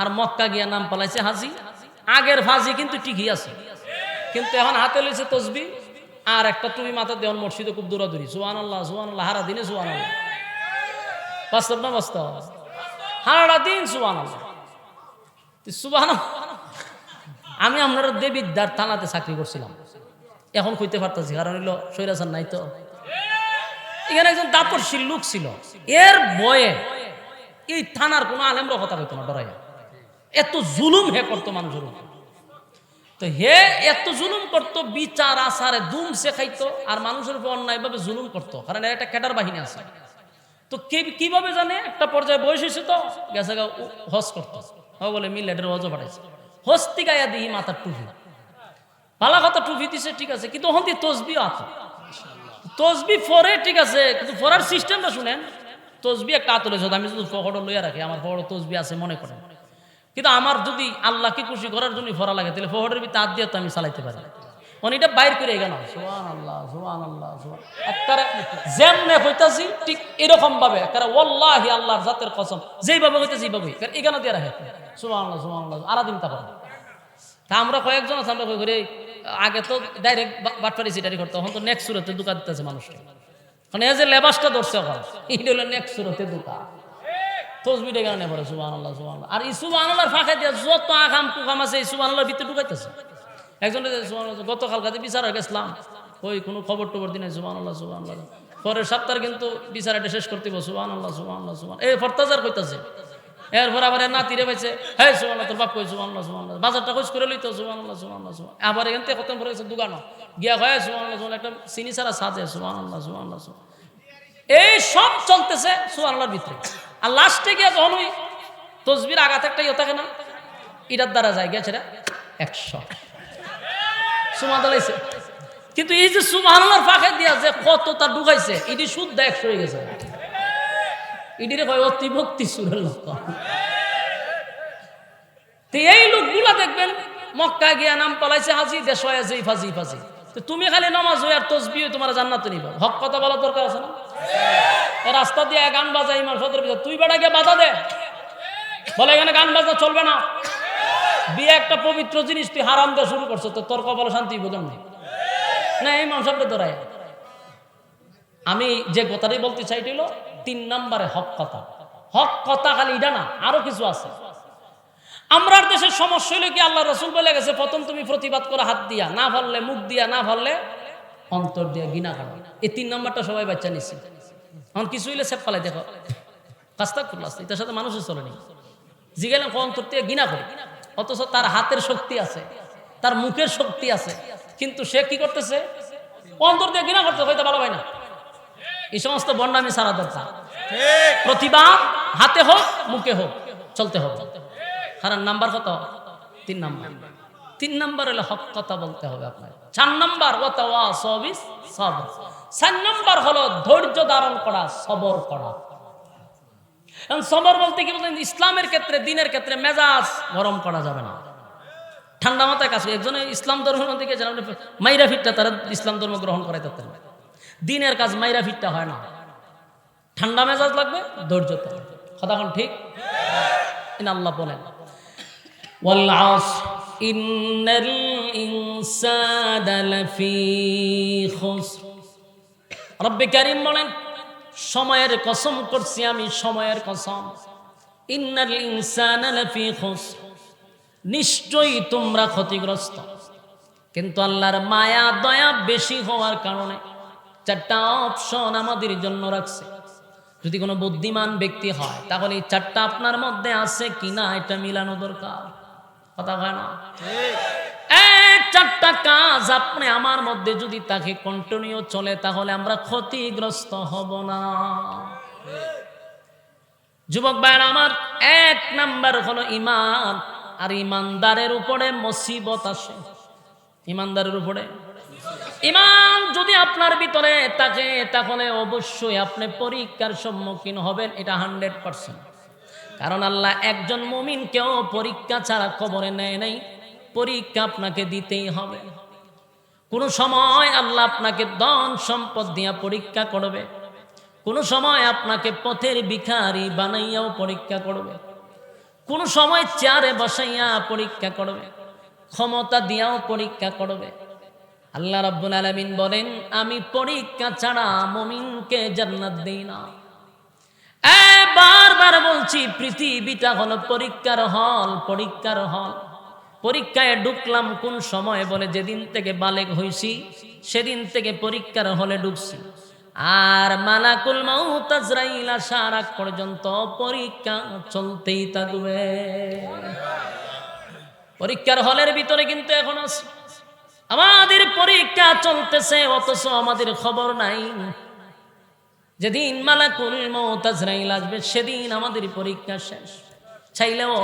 আর মক্কা গিয়া নাম পালাইছে হাজি। আগের ফাজি কিন্তু ঠিকই আছে, কিন্তু এখন হাতে লইছে তসবি আর একটা টুপি মাথা দেওয়ার মসজিদে খুব দৌড়াদৌড়ি সুবহানাল্লাহ সুবহানাল্লাহ হারা দিনে সুবহানাল্লাহ। বাস্তব না বাস্তব? সারাটা দিন সুবহানাল্লাহ সুবহানাল্লাহ। আমি আপনার দেবিদ্যার থানাতে চাকরি করছিলাম, এখন কইতে পারতেছি, কারণ হইলো সৈরাসান নাই তো। এখানে একজন দাপরশীল লোক ছিল, এর বয়ে এই থানার কোনো আলেমরা কথা কইতো না ডরাইয়া, এত জুলুম হে করতো মানুষের উপর। তো হে এত জুলুম করতো, বিচার আচারে দুম শেখাইতো আর মানুষের উপর অন্যায়ভাবে জুলুম করতো, কারণ এর একটা ক্যাডার বাহিনী আছে। তো কিভাবে জানে, একটা পর্যায়ে বয়স হয়েছে তো গেছে হজ করতো, বলে মিলেটের হজও পাঠাইছে, হস্তি গাইয়া দিই মাথার টুপি, পালা কথা টুপি দিছে ঠিক আছে, কিন্তু ওখান দিয়ে তসবিও আছে, তসবি ফরে ঠিক আছে, কিন্তু ফরার সিস্টেমটা শুনেন, তসবি একটা আতলে আমি শুধু ফকড় লইয়া রাখি, আমার ফকড় তসবি আছে মনে করেন, কিন্তু আমার যদি আল্লাহকে খুশি করার জন্য ফরা লাগে তাহলে ফকড়ের ভিতরে হাত দিয়ে তো আমি চালাইতে পারি, এটা বাইর করে গেল সুবহানাল্লাহ সুবহানাল্লাহ একটা যেমনে কইতাছি ঠিক এরকম ভাবে একটা ওয়াল্লাহি আল্লাহর জাতের কসম যেইভাবে কইতাছি এইভাবে এখানে দিয়ে রাখে সুবহানাল্লাহ সুবহানাল্লাহ আলাদিন তা করে। তা আমরা কয়েকজন আছে, আমরা কই করে আগে তো ডাইরেক্ট বাটপারি সিটারি করতে, এখন তো নেক্সট সুরতে দুকা দিতেছে মানুষকে, কারণ এই যে লেবাসটা ধরছে এখন এইটা হলো নেক্সট সুরতে দুকা তসবিটা গানে পড়ে সুবহানাল্লাহ সুবহানাল্লাহ। আর এই সুবহানাল্লাহর ফাঁকে দিয়ে যত আগাম কুকাম আছে এই সুবহানাল্লাহর ভিতরে ঢুকাইতেছে। একজন গতকাল কাজে বিচার গেছিলাম, ওই কোনো খবর টবর দিনে সুবহানাল্লাহ সুবহানাল্লাহ, পরের সপ্তাহে কিন্তু বিচার এটা শেষ করতে সুবহানাল্লাহ সুবহানাল্লাহ সুবহান এই ফরতাজার কইতাছে, এরপর আবার নাতিরে পাইছে হ্যাঁ সুবহানাল্লাহ তোর বাপ কই সুবহানাল্লাহ সুবহানাল্লাহ, বাজারটা খোঁজ করে লইতো সুবহানাল্লাহ সুবহানাল্লাহ সুবহান, আবার এখান থেকে খতম করে গেছে দোকানও গিয়া হয় সুবহানাল্লাহ সুবহান, একটা চিনি ছাড়া সাজে সুবহানাল্লাহ সুবহানাল্লাহ সুবহান, এই সব চলতেছে সুবহানাল্লাহর ভিতরে। আর লাস্টে গিয়া যখন ওই তসবির আঘাত একটা ইয়ে থাকে না, এটার দ্বারা যায় গেছে 100 সুবহানাল্লাহ, কিন্তু এই যে সুবহানাল্লাহর ফাঁকে দিয়া যে কত তার ঢুকাইছে এটি শুদ্ধ 100 হয়ে গেছে, এটিরে কয় অতি ভক্তি সুরের লোক। তো এই লোকগুলা দেখবেন মক্কা গিয়া নাম পালাইছে হাজি, দেশ হয়ে আছে ফাজি ফাজি, তো তুমি খালি নামাজ হয়ে আর তসবি হয়ে তোমার জান্নাতে নিবা, হক কথা বলার দরকার আছে না? রাস্তা দিয়ে গান বাজা ইমাম সদর ভিতরে, তুই বেটা গিয়ে বাধা দে, বলে এখানে গান বাজনা চলবে না, বিয়ে একটা পবিত্র জিনিস তুই হারাম দেওয়া শুরু করছো, তো তোর কপালে শান্তি বোঝান নেই না, এই মাংসটা ধরায়। আমি যে কথাটাই বলতে চাইটি হলো 3 নম্বরে হক কথা। হক কথা খালি এটা না, আরো কিছু আছে। আমরা দেশের সমস্যা হইলো কি, আল্লাহ রসুল বলে গেছে প্রথম তুমি প্রতিবাদ করো হাত দিয়া, না পারলে মুখ দিয়া, না পারলে অন্তর দিয়া গিনা কাটো। এই 3 নম্বরটা সবাই বাচ্চা নিচ্ছে। এখন কিছু হইলে সেপ পালাই দেখো কাজটা করলো, এটার সাথে মানুষের চলেনি, জিগেলাম অন্তর দিয়ে গিনা করে, অথচ তার হাতের শক্তি আছে, তার মুখের শক্তি আছে, কিন্তু সে কি করতেছে, অন্তর দিয়ে ঘৃণা করতে হয়তো ভালো হয় না। এই সমস্ত বন্ডামি সারা দরকার। প্রতিবাদ হাতে হোক মুখে হোক চলতে হবে। কারণ নাম্বার কত? 3 নাম্বার। 3 নাম্বার হলো হক কথা বলতে হবে আপনার। 4 নাম্বার ওয়াতাওয়াসাউ বিস সাবর। 4 নাম্বার হলো ধৈর্য ধারণ করা, সবর করা। এখন সবর বলতে কি বলছেন, ইসলামের ক্ষেত্রে দ্বীনের ক্ষেত্রে মেজাজ গরম করা যাবে না, ঠান্ডা মাথায় কাজ। একজনে ইসলাম ধর্মের মধ্যে গিয়ে মাইরা ফিটটা তারা ইসলাম ধর্ম গ্রহণ করাইতে পারতেন না। দ্বীনের কাজ মাইরা ফিটটা হয় না, ঠান্ডা মেজাজ লাগবে, ধৈর্য থাকবে। কতক্ষণ ঠিক? আল্লাহ বলেন ওয়াল আসর ইন্নাল ইনসানা লাফি খুসর। রব্বে কারীম বলেন সময়ের কসম করছি আমি, সময়ের কসম। ইন্নাল ইনসানা লাফি খুসর, নিশ্চয়ই তোমরা ক্ষতিগ্রস্ত। কিন্তু আল্লাহর মায়া দয়া বেশি হওয়ার কারণে 4টা অপশন আমাদের জন্য রাখছে। যদি কোনো বুদ্ধিমান ব্যক্তি হয় তাহলে এই 4টা আপনার মধ্যে আছে কিনা এটা মিলানো দরকার। কথা হয় না? এই 4টা কাজ আপনি আমার মধ্যে যদি তাকে কন্টিনিউ চলে তাহলে আমরা ক্ষতিগ্রস্ত হব না। যুবক ভাইরা আমার, 1 নাম্বার হলো ঈমান। আর ঈমানদারের উপরে মুসিবত আসে। ঈমানদারের উপরে ঈমান যদি আপনার ভিতরে থাকে তাহলে অবশ্যই আপনি পরীক্ষার সম্মুখীন হবেন, এটা 100%। কারণ আল্লাহ একজন মুমিনকেও পরীক্ষা ছাড়া কবরে নেয় নাই, পরীক্ষা আপনাকে দিতেই হবে। কোনো সময় আল্লাহ আপনাকে ধন সম্পদ দিয়া পরীক্ষা করবে, কোনো সময় আপনাকে পথের ভিখারি বানাইয়াও পরীক্ষা করবে, কোন সময় চেয়ারে বসাইয়া পরীক্ষা করবে, ক্ষমতা দিয়াও পরীক্ষা করবে। আল্লাহ রাব্বুল আলামিন বলেন, আমি পরীক্ষা ছাড়া মুমিনকে জান্নাত দেই না। বারবার বলছি, পৃথিবীটা হলো পরীক্ষার হল, পরীক্ষার হল। পরীক্ষায় ঢুকলাম কোন সময়? বলে যেদিন থেকে বালেগ হইছি সেদিন থেকে পরীক্ষার হলে ঢুকছি। আর মালাকুল মাউত আজরাইল আসার আগ পর্যন্ত পরীক্ষা চলতেই থাকবে। পরীক্ষার হলের ভিতরে কিন্তু এখন আছে, আমাদের পরীক্ষা চলতেছে, অথচ আমাদের খবর নাই। যেদিন মালাকুল মাউত আজরাইল আসবে সেদিন আমাদের পরীক্ষা শেষ। চাইলেও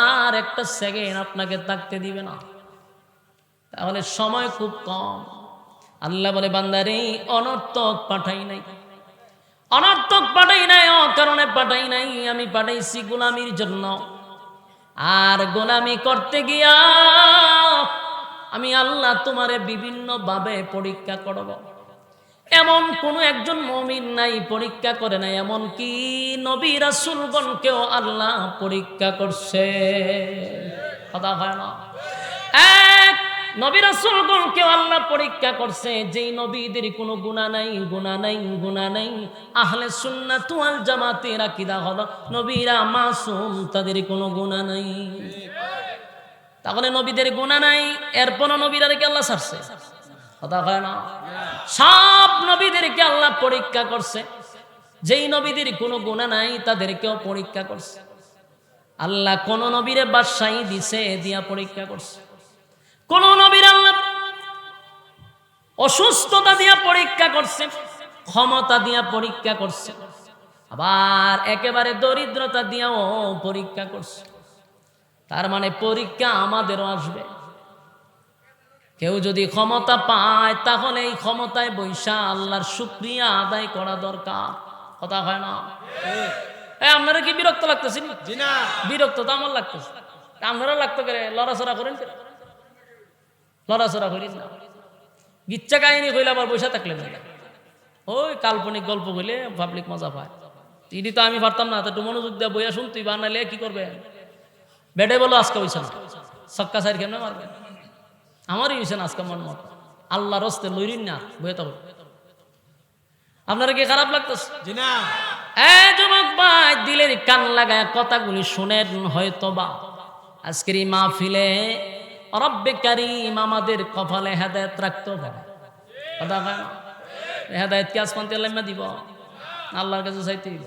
আর একটা সেকেন্ড আপনাকে থাকতে দিবে না। তাহলে সময় খুব কম। আল্লাহ বলে, বান্দারে অনর্থক পাঠাই নাই, অনর্থক পাঠাই নাই, অকারণে পাঠাই নাই। আমি পাঠাইছি গোলামির জন্য। আর গোলামি করতে গিয়া আমি আল্লাহ তোমারে বিভিন্ন ভাবে পরীক্ষা করব। এমন কোন একজন মুমিন নাই পরীক্ষা করে নাই, এমন কি নবী রাসূলগণকেও আল্লাহ পরীক্ষা করছে। কথা হয় না? এক নবী রাসূলগণকেও আল্লাহ পরীক্ষা করছে, যেই নবীদের কোনো গুনাহ নাই, গুনাহ নাই, গুনাহ নাই। আহলে সুন্নাত ওয়াল জামাতের আকীদা হলো নবীরা মাসুম, তাদের কোনো গুনাহ নাই। তাহলে নবীদের গুনাহ নাই, এরপরও নবীদেরকে আল্লাহ ছাড়ছে। কথা হয় না? সব নবীদেরকে আল্লাহ পরীক্ষা করছে। যেই নবীদের কোনো গুনাহ নাই তাদেরকেও পরীক্ষা করছে। আল্লাহ কোন নবীরে বাদশাহী দিছে, দিয়া পরীক্ষা করছে। কোন নবীর আল্লাহ অসুস্থতা দিয়া পরীক্ষা করছে, ক্ষমতা দিয়া পরীক্ষা করছে, আবার একেবারে দরিদ্রতা দিয়াও পরীক্ষা করছে। তার মানে পরীক্ষা আমাদেরও আসবে। কেউ যদি ক্ষমতা পায় তাহলে এই ক্ষমতায় বৈশা আল্লাহর শুকরিয়া আদায় করা দরকার। কথা হয় না? আপনারা কি বিরক্ত লাগতেছেন? বিরক্ত তো আমার লাগতেছে, আপনারা লাগতো করে লড়াচড়া করেন, লড়াচড়া করেন না। গিচ্ছা কাহিনী কইলে আবার বৈশা থাকলেন না, ওই কাল্পনিক গল্প কইলে পাবলিক মজা পায়। ইডি তো আমি পারতাম না, তো একটু মনোযোগ দিয়ে বইয়া শুনতুই, বানালে কি করবে? বেডে বলো আজকে হইছে না, ছক্কা সাইড কেমনে মারবেন? আমারই হয়েছে না আজকে মন মত। আল্লাহর হস্তে লইরিন না, বইয়ে তো। আপনারা কি খারাপ লাগতেছে? যুবক ভাই, দিলের কান লাগায় কথাগুলি শুনেন। হয়তোবা আজকের এই মাহফিলে রব্বে কারীম আমাদের কপালে হেদায়েত রাখতে পারে। কথা হয় না? হেদায়েত কি আসমান থেকে লাইমা দিব? আল্লাহর কাছে চাইতে দিব।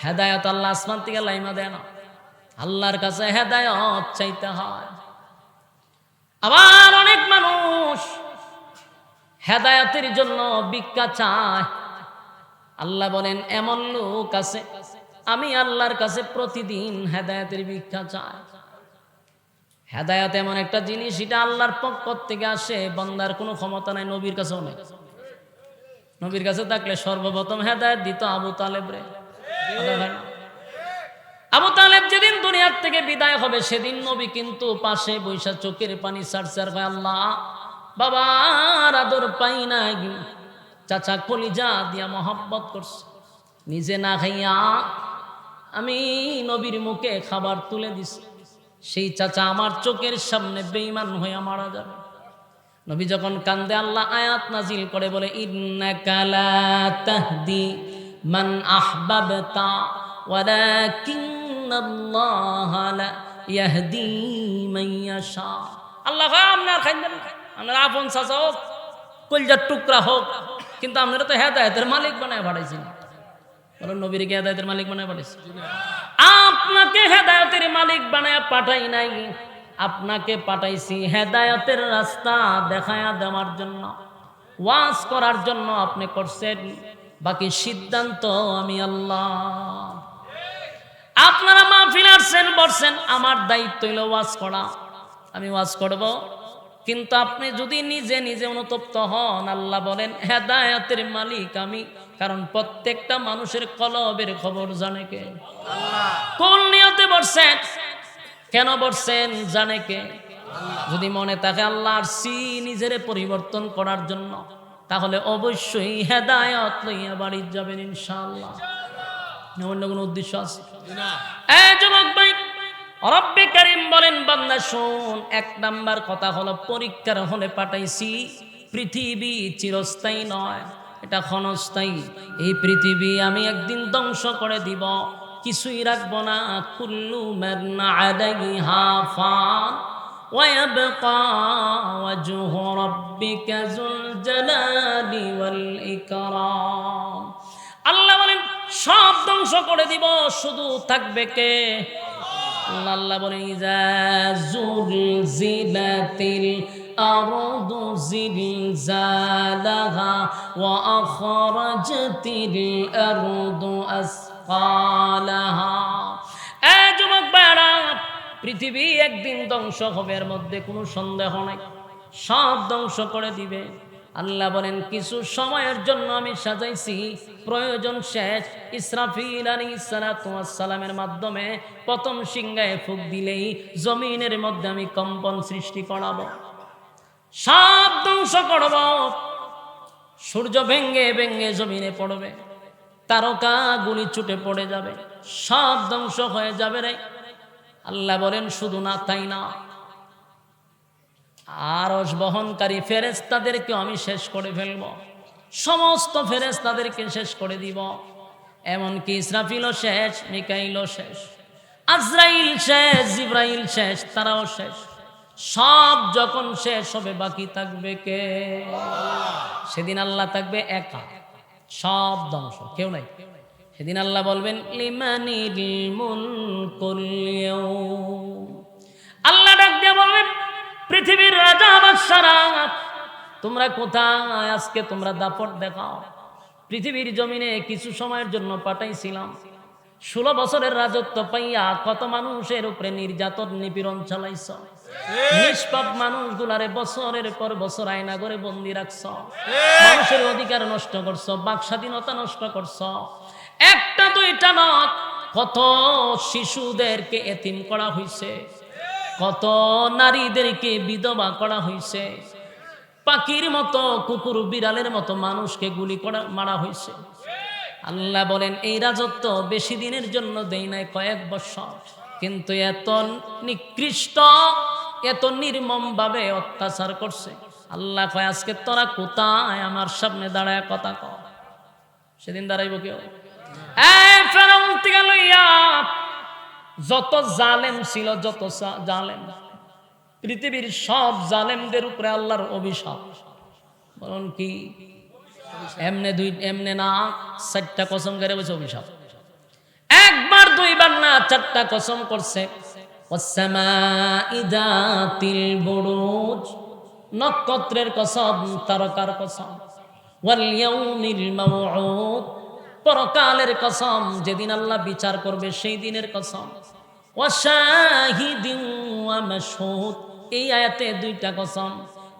হেদায়েত আল্লাহ আসমান থেকে লাইমা দেয় না, আল্লাহর কাছে হেদায়েত চাইতে হয়। আবার অনেক মানুষ হেদায়েতের জন্য ভিক্ষা চায়। আল্লাহ বলেন, এমন লোক আছে আমি আল্লাহর কাছে প্রতিদিন হেদায়েতের ভিক্ষা চাই। হেদায়েত এমন একটা জিনিস, এটা আল্লাহর পক্ষ থেকে আসে, বান্দার কোনো ক্ষমতা নাই, নবীর কাছেও নেই। নবীর কাছে থাকলে সর্বপ্রথম হেদায়েত দিত আবু তালেব রে। আবু তালেব যেদিন দুনিয়ার থেকে বিদায় হবে সেদিন নবী কিন্তু পাশে বৈশা চোখের পানি সারসার হয়, আল্লাহ বাবার আদর পাই নাই, চাচা কলিজা দিয়া মহব্বত করছে, নিজে না খাইয়া আমি নবীর মুখে খাবার তুলে দিছি, সেই চাচা আমার চোখের সামনে বেঈমান হয়ে মারা যাবে। নবী যখন কান্দে আল্লাহ আয়াত নাজিল করে, বলে ইন্নাকা লা তাহদি মান আহবাবতা ওয়ালাকিন্নাল্লাহা লা ইয়াহদি মান ইয়াশা। আল্লাহ আপনার খাইবেন, আপনার আপন চাচা হোক, কলজার টুকরা হোক, কিন্তু আপনারা তো হেদায়েতের মালিক বানায় পাঠাইছেন। বলেন, নবীকে হেদায়েতের মালিক বানায় পাঠাইছেন? আপনাকে হেদায়েতের মালিক বানায় পাঠাই নাই, আপনাকে পাঠাইছি হেদায়েতের রাস্তা দেখায়া দেওয়ার জন্য, ওয়াজ করার জন্য আপনি করছেন। বাকি সিদ্ধান্ত আমি আল্লাহ। আপনারা মাহফিল আসছেন, বসছেন, আমার দায়িত্ব হইল ওয়াজ করা, আমি ওয়াজ করব। কিন্তু আপনি যদি নিজে নিজে অনুতপ্ত হন, আল্লাহ বলেন হেদায়েতের মালিক আমি। কারণ প্রত্যেকটা মানুষের কলবের খবর জানে কে? আল্লাহ। কোন নিয়তে বসছেন, কেন বসছেন, জানে কে? যদি মনে থাকে আল্লাহর নিজের পরিবর্তন করার জন্য, তাহলে অবশ্যই হেদায়েত লইয়া বাড়ি যাবেন ইনশাআল্লাহ। অন্য কোনো উদ্দেশ্য আছে? যুবক ভাই, রব্বে কারীম বলেন বান্দা শোন, এক নাম্বার কথা হলো পরীক্ষার হলে পাঠাইছি। পৃথিবী চিরস্থায়ী নয়, এটা ক্ষণস্থায়ী। এই পৃথিবী আমি একদিন ধ্বংস করে দিব, কিছুই রাখবো না। কুল্লু মান আলাইহা ফান ওয়া ইয়াবকা ওয়াজহু রাব্বিকা যুল জালালি ওয়াল ইকরাম। আল্লাহ বলেন সব ধ্বংস করে দিব, শুধু থাকবে কে? আল্লাহ বলেন ইজা জুলজিলাতিল আরদু জিলজালাহা ওয়া আখরাজাতিল আরদু আসকালাহা। এ যুবক ভাইরা, পৃথিবী একদিন ধ্বংস হবে, এর মধ্যে কোনো সন্দেহ নাই। সব ধ্বংস করে দিবে। আল্লাহ বলেন কিছু সময়ের জন্য আমি সাজাইছি, প্রয়োজন শেষ ইসরাফিল আলাইহিস সালাতু ওয়াস সালামের মাধ্যমে প্রথম সিংহায় ফুঁক দিলেই জমিনের মধ্যে আমি কম্পন সৃষ্টি করাবো, সব ধ্বংস করব। সূর্য ভেঙ্গে ভেঙ্গে জমিনে পড়বে, তারকা গুলি ছুটে পড়ে যাবে, সব ধ্বংস হয়ে যাবে রে। আল্লাহ বলেন শুধু না তাই না, আরশ বহনকারী ফেরেশতাদেরকে আমি শেষ করে ফেলব, সমস্ত ফেরেশতাদেরকে শেষ করে দিব। এমনকি ইসরাফিলও শেষ, মিকাইলও শেষ, আজরাইল শেষ, জিবরাইল শেষ, তারাও শেষ। সব যখন শেষ হবে বাকি থাকবে কে? সেদিন আল্লাহ থাকবে একা, সব ধ্বংস, কেউ নাই। সেদিন আল্লাহ বলবেন লিমানিল মুলকুল ইয়াউম। আল্লাহ ডাক দিয়ে বলবেন পৃথিবীর রাজা বাদশারা তোমরা কোথায়? আজকে তোমরা দাপট দেখাও। পৃথিবীর জমিনে কিছু সময়ের জন্য পাঠাইছিলাম, 16 বছরের রাজত্ব পাইয়া কত মানুষের উপরে নির্যাতন নিপীড়ন চালাইছ। নিষ্পাপ মানুষগুলারে বছরের পর বছর আয়না করে বন্দি রাখছ, মানুষের অধিকার নষ্ট করছ, বাক স্বাধীনতা নষ্ট করছ। একটা দুইটা নয়, কত শিশুদেরকে এতিম করা হয়েছে, কত নারীদেরকে বিধবা করা হয়েছে, পাখির মতো কুকুর বিড়ালের মতো মানুষকে গুলি করা মারা হয়েছে। আল্লাহ বলেন এই রাজত্ব বেশি দিনের জন্য দেই নাই, কয়েক বছর, কিন্তু এত নিকৃষ্ট এত নির্মম ভাবে অত্যাচার করছে। আল্লাহ কয় আজকে তোরা কোথায়? আমার সামনে দাঁড়ায় কথা কর। সেদিন দাঁড়াইব কেউ? ফেরাউন থেকে লইয়া যত জালেম ছিল, যত জালেম, পৃথিবীর সব জালেমদের উপরে আল্লাহর অভিশাপ। বলুন কি? এমনে না, 4টা কসম করে বলছে অভিশাপ। একবার দুইবার না, 4টা কসম করছে। ওয়াসসামাই যাতিল বুরুজ, নক্ষত্রের কসম, তারকার কসম। ওয়াল ইয়াউমিল মাউউদ, পরকালের কসম, যেদিন আল্লাহ বিচার করবে সেই দিনের কসম। ওয়াশাহিদিন ওয়া মাশহুদ, এই আয়াতে 2টা কসম।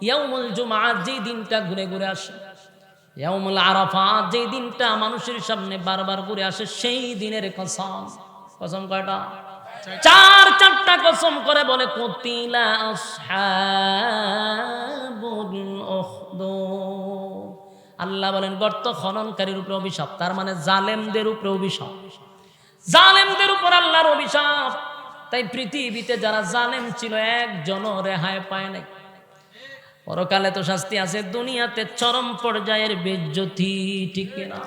ইয়াউমুল জুমআহ, যেই দিনটা ঘুরে ঘুরে আসে। ইয়াউমুল আরাফাত, যেই দিনটা মানুষের সামনে বারবার ঘুরে আসে, সেই দিনের কসম। কসম কয়টা? 4টা কসম করে বলে কুতিলা আসহাবুল উখদুদ। আল্লাহ বলেন গর্ত খননকারীর উপরে অভিশাপ, তার মানে জালেমদের উপরে অভিশাপ, জালেমদের উপর আল্লাহর অভিশাপ। তাই পৃথিবীতে যারা জালেম ছিল একজনও রেহাই পায় নাই। পরকালে তো শাস্তি আছে, দুনিয়াতে চরম পর্যায়ের বেজ্জতি, ঠিক কিনা?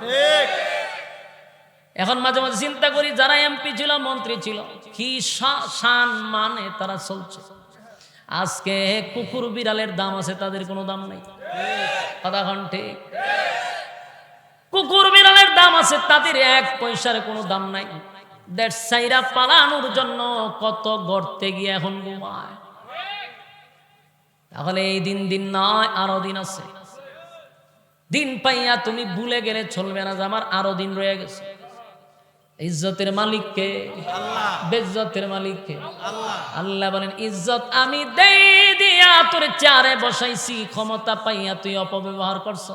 এখন মাঝে মাঝে চিন্তা করি যারা এমপি ছিল, মন্ত্রী ছিল, কি শান মানে তারা চলছে। আজকে কুকুর বিড়ালের দাম আছে, তাদের কোনো দাম নাই। কথা ঘন্টে, কুকুর বিড়ালের দাম আছে, তাদের 1 পয়সার কোনো দাম নাই। দেশ ছাইরা পালানোর জন্য কত গর্তে গিয়ে এখন ঘুমায়। তাহলে এই দিন নয়, আরো দিন আছে। দিন পাইয়া তুমি ভুলে গেলে চলবে না যে আমার আরো দিন রয়ে গেছে। ইজ্জতের মালিক কে? বেজ্জতের মালিক কে? আল্লাহ বলেন ইজ্জত আমি দেই দিয়া তোর চারে বসাইছি, ক্ষমতা পাইয়া তুই অপব্যবহার করছ।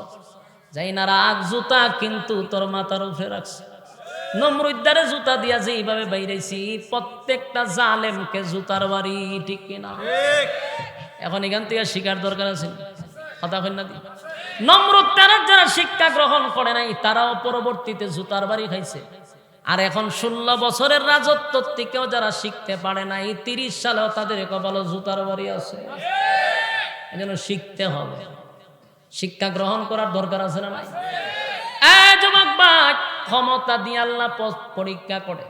যাই না রাগ জুতা কিন্তু তোর মাথার উপরে রাখছে। নমরুদ্দারে জুতা দিয়া যেইভাবে বাইরেছি, প্রত্যেকটা জালেমকে জুতার বাড়ি, ঠিক কিনা? এখন এখান থেকে শিকার দরকার আছে, কথা কই না? নমরুদ তারা যারা শিক্ষা গ্রহণ করে নাই, তারাও পরবর্তীতে জুতার বাড়ি খাইছে। আর এখন 16 বছরের রাজত্ব থেকেও যারা শিখতে পারে না, এই 30 সালেও তাদের কপালে জুতার বাড়ি আছে। এই জন্য শিখতে হবে, শিক্ষা গ্রহণ করার দরকার আছে না নাই? যুবক ভাই, ক্ষমতা দিয়ে আল্লাহ পরীক্ষা করে।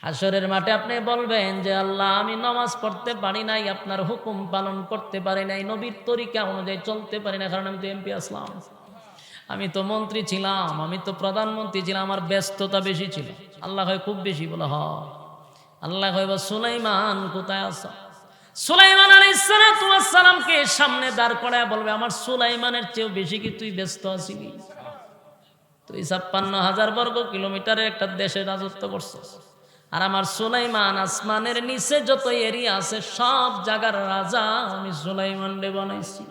হাসরের মাঠে আপনি বলবেন যে আল্লাহ, আমি নামাজ পড়তে পারি নাই, আপনার হুকুম পালন করতে পারি নাই, নবীর তরিকা অনুযায়ী চলতে পারি না, কারণ আমি তো এমপি আসলাম, আমি তো মন্ত্রী ছিলাম, আমি তো প্রধানমন্ত্রী ছিলাম, আমার ব্যস্ততা বেশি ছিল। আল্লাহ হয় খুব বেশি বলে হ। আল্লাহ কইব সুলাইমান কোথায় আছো? সুলাইমান আলাইহিস সালামকে সামনে দাঁড় করায় বলবে, আমার সুলাইমানের চেয়েও বেশি কি তুই ব্যস্ত আছিলি? তুই 56,000 বর্গ কিলোমিটারের একটা দেশে রাজত্ব করছিস, আর আমার সুলাইমান আসমানের নিচে যত এরিয়া আছে সব জায়গার রাজা আমি সুলাইমান রে বানাইছি।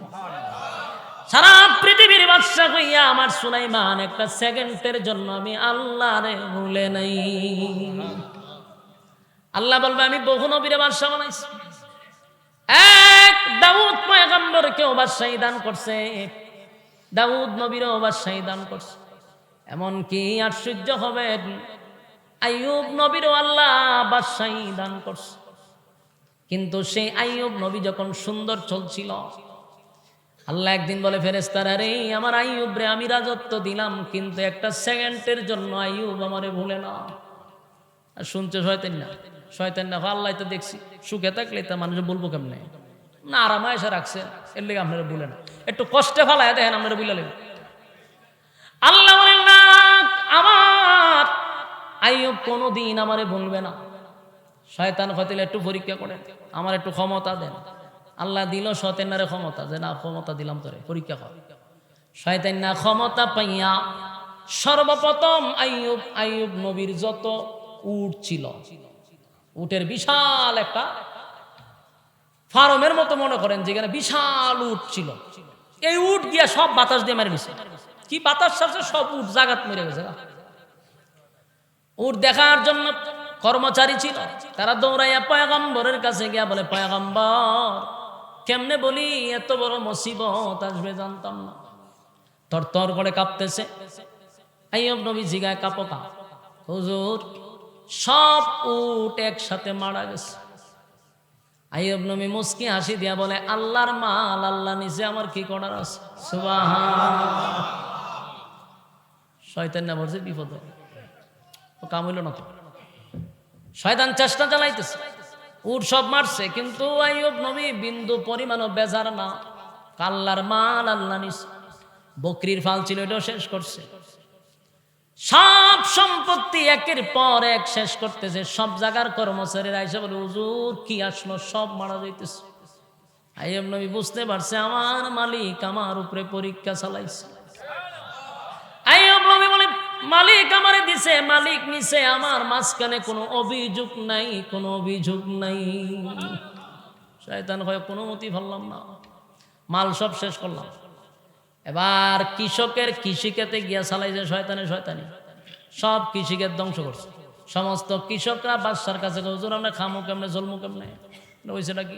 সারা পৃথিবীর বাদশা হইয়া আমার সুলাইমান একটা সেকেন্ডের জন্য আমি আল্লাহরে ভুলে নাই। আল্লাহ বলবে, আমি বহু নবীরে বাদশা বানাইছি, এক দাউদ পয়গম্বরকেও বাদশাহী দান করছে, দাউদ নবীরও বাদশাহী দান করছে। এমনকি আশ্চর্য হবেন, আইয়ুব নবীরও আল্লাহ বাদশাহী দান করছে। কিন্তু সেই আইয়ুব নবী যখন সুন্দর চলছিল, আল্লাহ একদিন বলে, ফেরেশতারা রে, আমার আইয়ুব রে আমি রাজত্ব দিলাম, কিন্তু একটা সেকেন্ডের জন্য আইয়ুব আমারে ভুলে না। আর শুনছে শয়তান না, শয়তান না, আল্লাহ তো দেখছি সুখে থাকলে তা মানুষ বলবো কেমনে না, আরামে এসে রাখছে, এর লেগে আপনারা ভুলে না, একটু কষ্টে ফেলায় দেখেন আপনারা বুঝলে লেগে। আল্লাহ বলেন না, আমার আইয়ুব কোনোদিন আমারে ভুলবে না। শয়তান হইলে একটু পরীক্ষা করেন, আমার একটু ক্ষমতা দেন। আল্লাহ দিল শয়তানের ক্ষমতা, যে না ক্ষমতা দিলাম তোরে, পরীক্ষা কর। শয়তান না ক্ষমতা পাইয়া সর্বপ্রথম আইয়ুব নবীর যত উট ছিল, উটের বিশাল একটা ফার্মের মতো মনে করেন, যেখানে বিশাল উট ছিল, এই উট গিয়া সব বাতাস দিয়ে মেরে দিছে। কি বাতাস ছাড়ছে, সব উট জাগাত মেরে গেছে। উট দেখার জন্য কর্মচারী ছিল, তারা দৌড়াইয়া পয়গম্বরের কাছে গিয়া বলে, পয়গম্বর কেমনে বলি এত বড় মুসিবত আসবে জানতাম না। তরতর করে কাঁপতেছে। আইয়ুব নবী জিগায়, কাঁপো কা? হুজুর সব উট একসাথে মারা গেছে। আইয়ুব নবী মুস্কি হাসি দিয়া বলে, আল্লাহর মাল আল্লাহ নিচে আমার কি করার আছে? সুবহানাল্লাহ। শয়তান না বলছে বিপদ, ও কাম হইল না তো। শয়তান চেষ্টা চালাইতেছে, উট সব মারছে, কিন্তু আইয়ুব নবী বিন্দু পরিমাণও বেজার না। আল্লাহর মাল আল্লাহ নিচে। বকরির ফাল ছিল, এটাও শেষ করছে। সব সম্পত্তি একের পর এক শেষ করতেছে। সব জায়গার কর্মচারীরা এসে বলে, হুজুর কি আসলো, সব মারা যাইতেছে। আইয়ুব নবী বুঝতে পারছে, আমার মালিক আমার উপরে পরীক্ষা চালাইছে। আইয়ুব নবী বলে, মালিক আমারে দিছে, মালিক নিছে, আমার মাঝখানে কোনো অভিযোগ নাই, কোনো অভিযোগ নাই। শয়তান হয়, কোনো মতি ভাবলাম না, মাল সব শেষ করলাম। এবার কৃষকের কৃষিক্ষেতে গিয়া চালাইছে শয়তানি, সব কৃষিক্ষেত ধ্বংস করছে। সমস্ত কৃষকরা বাদশার কাছে, হুজুর আমরা খামো কেমনে, জলমু কেমনে, হয়েছে নাকি?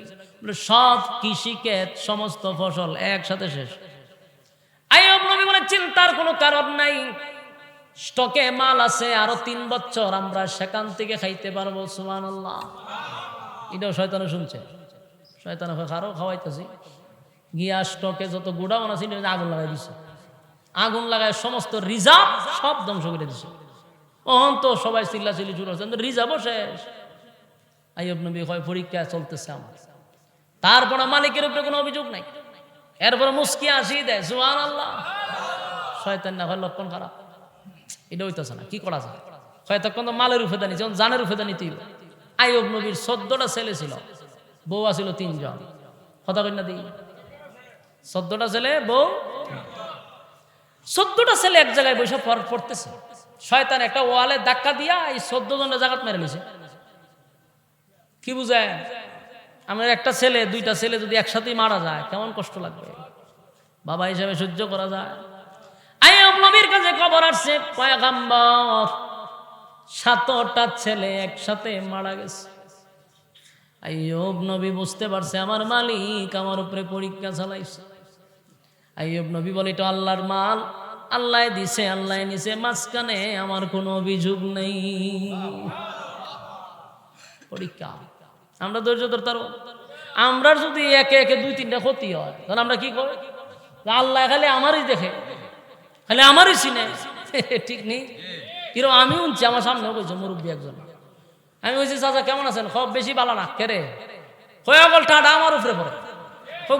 সব কৃষিক্ষেত সমস্ত ফসল একসাথে শেষ। আইয়ুব নবী বলে, চিন্তার কোনো কারণ নাই, স্টকে মাল আছে, আরো 3 বছর আমরা সেখান থেকে খাইতে পারবো। সুবহানাল্লাহ। এটাও শয়তানে শুনছে। শয়তানে আরো খাওয়াইতেছি, গিয়া স্টকে যত গুড়াও আছে আগুন লাগাই দিছে। আগুন লাগায় সমস্ত রিজার্ভ সব ধ্বংস করে দিছে। ওহন তো সবাই চিল্লাচিল্লি শুরু হচ্ছে, রিজার্ভও শেষ। আইয়ুব নবী হয়, পরীক্ষা চলতেছে আমার, তারপর মালিকের উপরে কোনো অভিযোগ নাই। এরপরে মুস্কি আসি দেয়, সুবহানাল্লাহ। শয়তান না হয় লক্ষণ খারাপ, এটা হইতেছে না, কি করা যায়? তখন তো মালের উপরে দানি, যেমন জানের উপরে দানি। আইয়ুব নবীর 14টা ছেলে ছিল, বউ আছিল 3 জন। কথা কই না দিই, 14টা ছেলে, বউ 14টা ছেলে এক জায়গায় বসে পড়তেছে। শয়তান একটা ওয়ালে ধাক্কা দিয়া এই 14 জনের জায়গাত মেরে লিছে। কি বুঝায়? আমার একটা ছেলে 2টা ছেলে যদি একসাথেই মারা যায় কেমন কষ্ট লাগবে, বাবা হিসাবে সহ্য করা যায়? আইয়ুব নবীর কাছে খবর আসছে, পয়গম্বর 7টা ছেলে একসাথে মারা গেছে। আইয়ুব নবী বুঝতে পারছে, আমার মালিক আমার উপরে পরীক্ষা চালাইছে। আইয়ুব নবী বলে, এটা আল্লাহর মাল, আল্লাহ দিছে আল্লাহ নিছে, মাঝখানে আমার কোনো অভিযোগ নেই। পরীক্ষা, আমরা ধৈর্য ধরতে পারবো? আমরা যদি একে একে 2-3টা ক্ষতি হয় তাহলে আমরা কি করি? আল্লাহ খালি আমারই দেখে, খালি আমারই চিনে। ঠিক নেই? কিরকম আমি শুনছি, আমার সামনে কইছে মুরব্বী একজন, আমি বলছি চাচা কেমন আছেন? খুব বেশি ভালো না। কেরে হয়ে গল টাটা আমার উপরে পড়ে,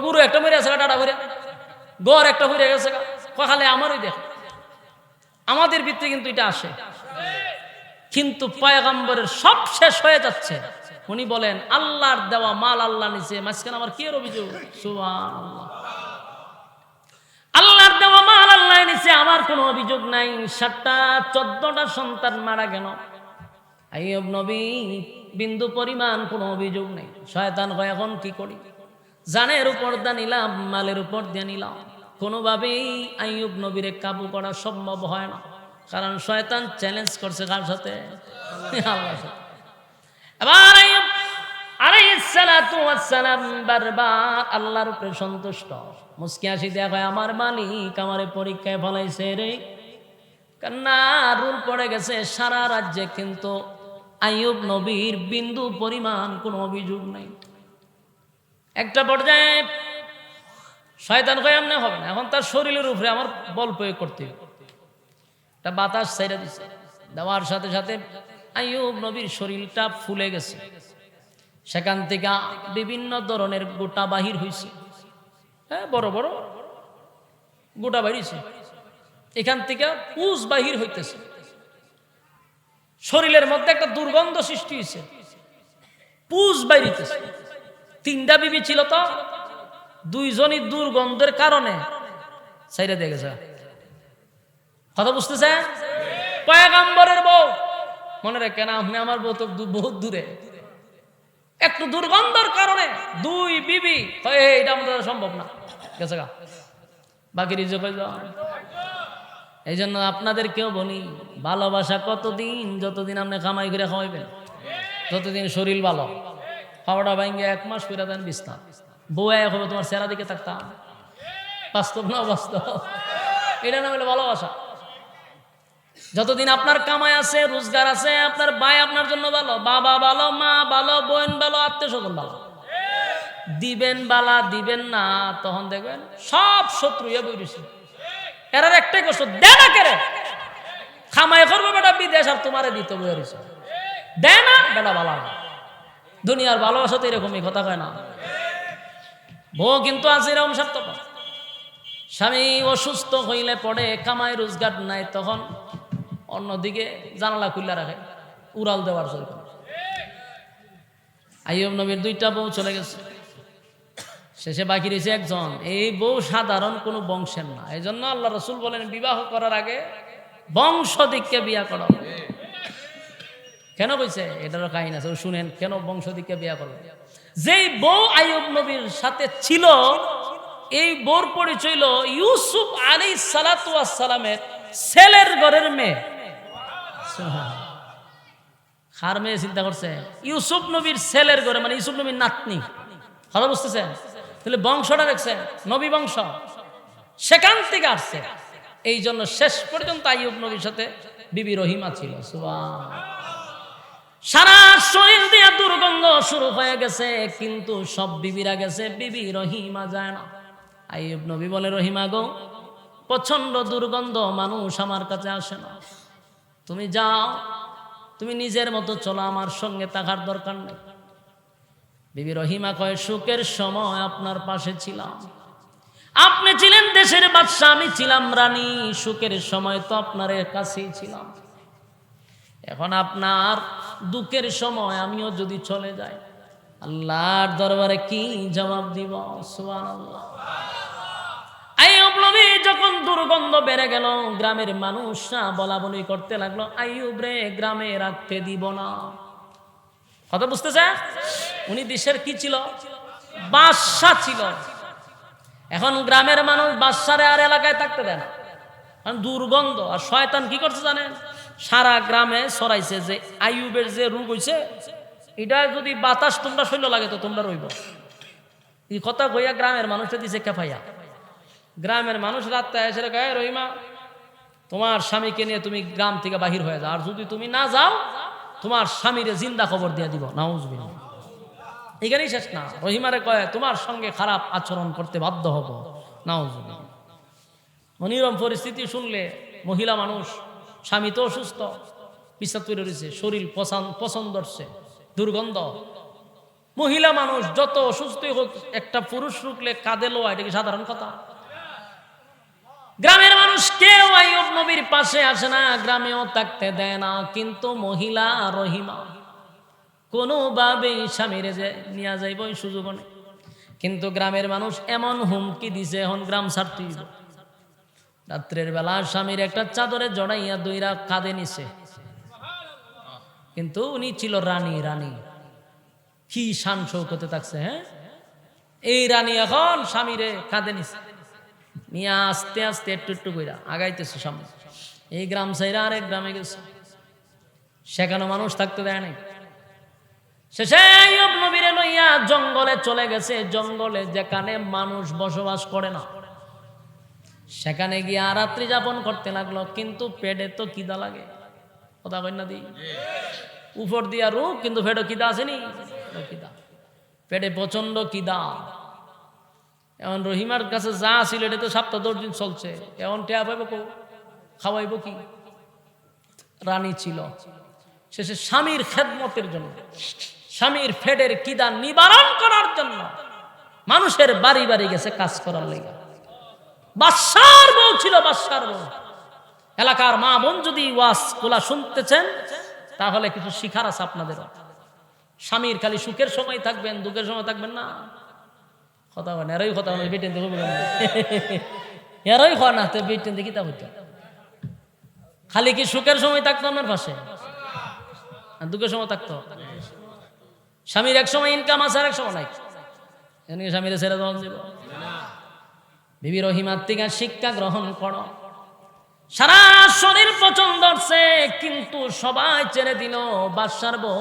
গুরু একটা মরে আছে টাটা ভরে, গড় একটা ভরে গেছে, খালি আমারই দেখে। আমাদের ভিতরে কিন্তু এটা আসে, কিন্তু পয়গম্বরের সব শেষ হয়ে যাচ্ছে। উনি বলেন আল্লাহর দেওয়া মাল আল্লাহ নিছে, মাঝখানে আমার কি এর অভিযোগ? সুবহানাল্লাহ। আল্লাহর দেওয়া মাল আল্লাহ নিছে, আমার কোনো অভিযোগ নাই। 7টা 14টা সন্তান মারা গেল, আইয়ুব নবী বিন্দু পরিমাণ কোনো অভিযোগ নেই। শয়তান কয় এখন কি করি? জানের উপর দিয়ে নিলাম, মালের উপর দিয়ে নিলাম, কোনোভাবেই আইয়ুব নবীরে কাবু করা সম্ভব হয় না। কারণ শয়তান চ্যালেঞ্জ করছে কার সাথে? আল্লাহর সাথে। এবার আইয়ুব আলাইহিস সালাতু ওয়াস সালাম বারবার আল্লাহর উপরে সন্তুষ্ট, মুস্কি হাসি দেয়া কয় আমার মালিক আমারে পরীক্ষায় ফলাইছে রে। কান্না রুল পড়ে গেছে সারা রাজ্যে, কিন্তু আইয়ুব নবীর বিন্দু পরিমাণ কোনো অভিযোগ নাই। একটা পর্যায়ে শয়তান কয় এমনি হবে না, এখন তার শরীরের উপরে আমার বল প্রয়োগ করতে হবে। একটা বাতাস ছেড়ে দিচ্ছে, দেওয়ার সাথে সাথে আইয়ুব নবীর শরীরটা ফুলে গেছে, সেখান থেকে বিভিন্ন ধরনের গোটা বাহির হয়েছে। হ্যাঁ, বড় বড় গোটা বাহিরছে, এখান থেকে পুষ বাহির হইতেছে। শরীরের মধ্যে একটা দুর্গন্ধ সৃষ্টি হয়েছে, পুষ বাইরিতেছে। 3টা বিবি ছিল তো, 2জনই দুর্গন্ধের কারণে সাইরা দিয়ে গেছে। কথা বুঝতেছে? পয়গম্বরের বউ, মনে রাখেন আপনি আমার বউ তো বহুত দূরে, একটু দুর্গন্ধের কারণে 2 বিবি, এটা আমাদের সম্ভব না, গেছে গা, বাকি রিজক হয়ে যাওয়া। এই জন্য আপনাদেরকেও বলি, ভালোবাসা কতদিন? যতদিন আপনি কামাই করে খাওয়াইবেন, যতদিন শরীর ভালো। খাওয়াটা ভাঙ্গে 1 মাস করে দেন বিছনা, বউ হবে তোমার চেহারা দিকে থাকতাম। বাস্তব না বাস্তব? এটা না হলে ভালোবাসা। যতদিন আপনার কামাই আছে, রোজগার আছে, আপনার ভাই আপনার জন্য ভালো, বাবা ভালো, মা ভালো, বোন ভালো, আত্মীয় স্বজন ভালো, দিবেন বালা, দিবেন না তখন দেখবেন সব শত্রু ইয়ে বইছে। এরার একটাই কষ্ট, দে না কেরে খামাই করবো বেটা বিদেশ, আর তোমারে দিতে বইছে, দে না বেটা ভালো না। দুনিয়ার ভালোবাসা তো এরকমই, কথা কয় না? বউ কিন্তু আছে এরকম স্বার্থপর। স্বামী অসুস্থ হইলে পড়ে, কামাই রোজগার নাই, তখন অন্যদিকে জানালা খুলে রাখে উড়াল দেওয়ার জন্য। আইয়ুব নবীর 2টা বউ চলে গেছে, শেষে বাকি রয়েছে একজন। এই বউ সাধারণ কোনো বংশের না, এই জন্য আল্লাহ রসুল বলেন বিবাহ করার আগে বংশ দিককে বিয়া করা। কেন কইছে? এটারও কাহিনী আছে, শুনেন কেন বংশ দিককে বিয়া করবে। যেই বউ আইয়ুব নবীর সাথে ছিল, এই বউর পরিচয় হলো ইউসুফ আলাইহিস সালাতু ওয়াস সালামের ছেলের ঘরের মেয়ে। কার মেয়ে চিন্তা করছে? ইউসুফ নবীর ছেলের ঘরে, মানে ইউসুফ নবীর নাতনি। কথা বুঝতেছেন? তাহলে বংশটা দেখছেন, নবী বংশ সেখান থেকে আসছে। এই জন্য শেষ পর্যন্ত আইয়ুব নবীর সাথে বিবি রহিমা ছিল। সারা শরীর দিয়া দুর্গন্ধ শুরু হয়ে গেছে, কিন্তু সব বিবিরা গেছে, বিবি রহিমা যায় না। আইয়ুব নবী বলে, রহিমা গো, প্রচন্ড দুর্গন্ধ, মানুষ আমার কাছে আসে না, তুমি যাও, তুমি নিজের মতো চলো, আমার সঙ্গে থাকার দরকার নেই। বিবি রহিমা কয়, সুখের সময় আপনার পাশে ছিলাম, আপনি ছিলেন দেশের বাদশা, আমি ছিলাম রানী, সুখের সময় তো আপনার কাছেই ছিলাম, এখন আপনার দুঃখের সময় আমিও যদি চলে যাই, আল্লাহর দরবারে কি জবাব দিব? সুবহানাল্লাহ। আইয়ুব নবী যখন দুর্গন্ধ বেড়ে গেল, গ্রামের মানুষরা বলা বলি করতে লাগলো, আইয়ুব রে গ্রামে রাখতে দিব না। কথা বুঝতেছে? উনি দেশের কি ছিল? বাদশা ছিল। এখন গ্রামের মানুষ বাদশারে আর এলাকায় থাকতে দেয় না, কারণ দুর্গন্ধ। আর শয়তান কি করছে জানেন? সারা গ্রামে ছড়াইছে যে আইয়ুবের যে রোগ হইছে, এটা যদি বাতাস তোমরা শৈল লাগে তো তোমরা রইব। এই কথা কইয়া গ্রামের মানুষটা দিছে কেফাইয়া। গ্রামের মানুষ রাত্রে এসে কয়, রহিমা তোমার স্বামীকে নিয়ে তুমি গ্রাম থেকে বাহির হয়ে যাও, আর যদি তুমি না যাও তোমার স্বামীরে জিন্দা খবর দিয়ে দিব। নাউজুবিল্লাহ। এখানেই শেষ না, রহিমারে কয় তোমার সঙ্গে খারাপ আচরণ করতে বাধ্য হব। নাউজুবিল্লাহ। অনিরম পরিস্থিতি শুনলে মহিলা মানুষ, স্বামী তো অসুস্থ, পিসাব তৈরি রয়েছে, শরীর পছন্দ হচ্ছে, দুর্গন্ধ। মহিলা মানুষ যত অসুস্থই হোক, একটা পুরুষ রুখলে কাঁদে লোয়া, এটা কি সাধারণ কথা? গ্রামের মানুষ কেউ আইয়ুব নবীর পাশে আসে না, গ্রামেও থাকতে দেয় না, কিন্তু মহিলা রহিমা কোনোভাবেই স্বামীরে যে নিয়ে যাইব ওই সুযোগ নেই। কিন্তু গ্রামের মানুষ এমন হুমকি দিছে, এখন গ্রাম ছাড়তে দিব। রাত্রের বেলা স্বামীর একটা চাদরে জড়াইয়া দইরা কাঁদে নিছে, কিন্তু উনি ছিল রানী। রানী কি শান শৌকতে থাকছে। হ্যাঁ, এই রানী এখন স্বামীরে কাঁদে নিছে, নিয়ে আস্তে আস্তে একটু একটু কইরা আগাইতেছে সামনে। এই গ্রাম সাইরা আরেক গ্রামে গেছে, সেখানে মানুষ থাকতে দেয় নাই। শেষে আইয়ুব নবীরে লইয়া জঙ্গলে চলে গেছে, জঙ্গলে যেখানে মানুষ বসবাস করে না, সেখানে গিয়া রাত্রি যাপন করতে লাগলো। কিন্তু পেটে তো খিদা লাগে, কথা কই না দি, উপর দিয়া রূপ, কিন্তু পেটে খিদা আসেনি, খিদা, পেটে প্রচন্ড খিদা। এখন রহিমার কাছে যা ছিল এটা তো সপ্তাহ 10 দিন চলছে, এখন টেয়া পাইব কো, খাওয়াইব কি? রানী ছিল। শেষে স্বামীর খেদমতের জন্য, স্বামীর পেটের খিদা নিবারণ করার জন্য মানুষের বাড়ি বাড়ি গেছে কাজ করার লাগা। বাদশার বউ ছিল, বাদশার বউ। এলাকার মা বোন যদি ওয়াজ গুলা শুনতেছেন, তাহলে কিছু শিখার আছে আপনাদের। স্বামীর খালি সুখের সময় থাকবেন, দুঃখের সময় থাকবেন না। কথা বলেন, এরই কথা বলেন, বেটেন দেখো এরই হয় না, তো বেটেন দেখি তা হইতো। খালি কি সুখের সময় থাকতো আমার পাশে, আর দুঃখের সময় থাকতো? স্বামীর এক সময় ইনকাম আছে, আর এক সময় নাই। এনে স্বামীর ছেড়ে দেওয়া যাব? বিবি রহিমার থেকে শিক্ষা গ্রহণ করো। সারা শরীর পছন্দ হচ্ছে, কিন্তু সবাই ছেড়ে দিল বাদশার বউ।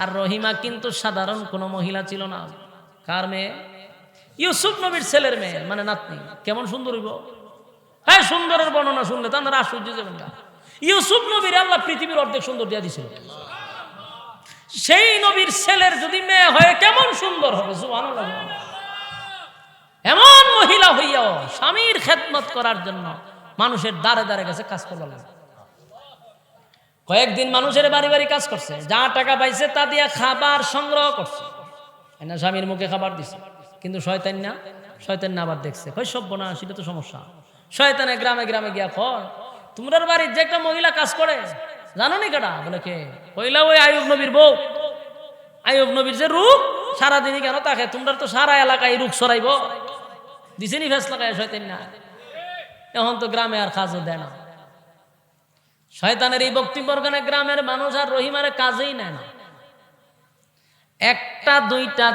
আর রহিমা কিন্তু সাধারণ কোনো মহিলা ছিল না। কার মেয়ে? ইউসুফ নবীর ছেলের মেয়ে, মানে নাতনি। কেমন সুন্দর হইব! হ্যাঁ, সুন্দরের বর্ণনা শুনলে তো আমরা আশ্চর্য যাবেন না। ইউসুফ নবীর আল্লাহ পৃথিবীর অর্ধেক সুন্দর দিয়া দিছিল। সেই নবীর ছেলের যদি মেয়ে হয় কেমন সুন্দর হবে! সুবহানাল্লাহ। এমন মহিলা হইয়াও স্বামীর খেদমত করার জন্য মানুষের দ্বারে দ্বারে গেছে কাজ করবার লাগে। কয়েকদিন মানুষের বাড়ি বাড়ি কাজ করছে, যা টাকা পাইছে তা দিয়ে খাবার সংগ্রহ করছে, না স্বামীর মুখে খাবার দিছে। কিন্তু শয়তান না আবার দেখছে, কই সভ্য না, সেটা তো সমস্যা। শয়তানে গ্রামে গ্রামে গিয়া কয়, তোমরার বাড়ির যে একটা মহিলা কাজ করে জানো নি কেডা? বলে কে? কইলা ওই আইয়ুব নবীর বউ। আইয়ুব নবীর যে রূপ, সারাদিনই কেন তাকে, তোমরা তো সারা এলাকায় রূপ সরাইব দিছে নি ফেস লাগায় শয়তান না। এখন তো গ্রামে আর কাজও দেয় না। শয়তানের এই বক্তব্যের কারণে গ্রামের মানুষ আর রহিমারে কাজেই নেয় না। একটা দুইটা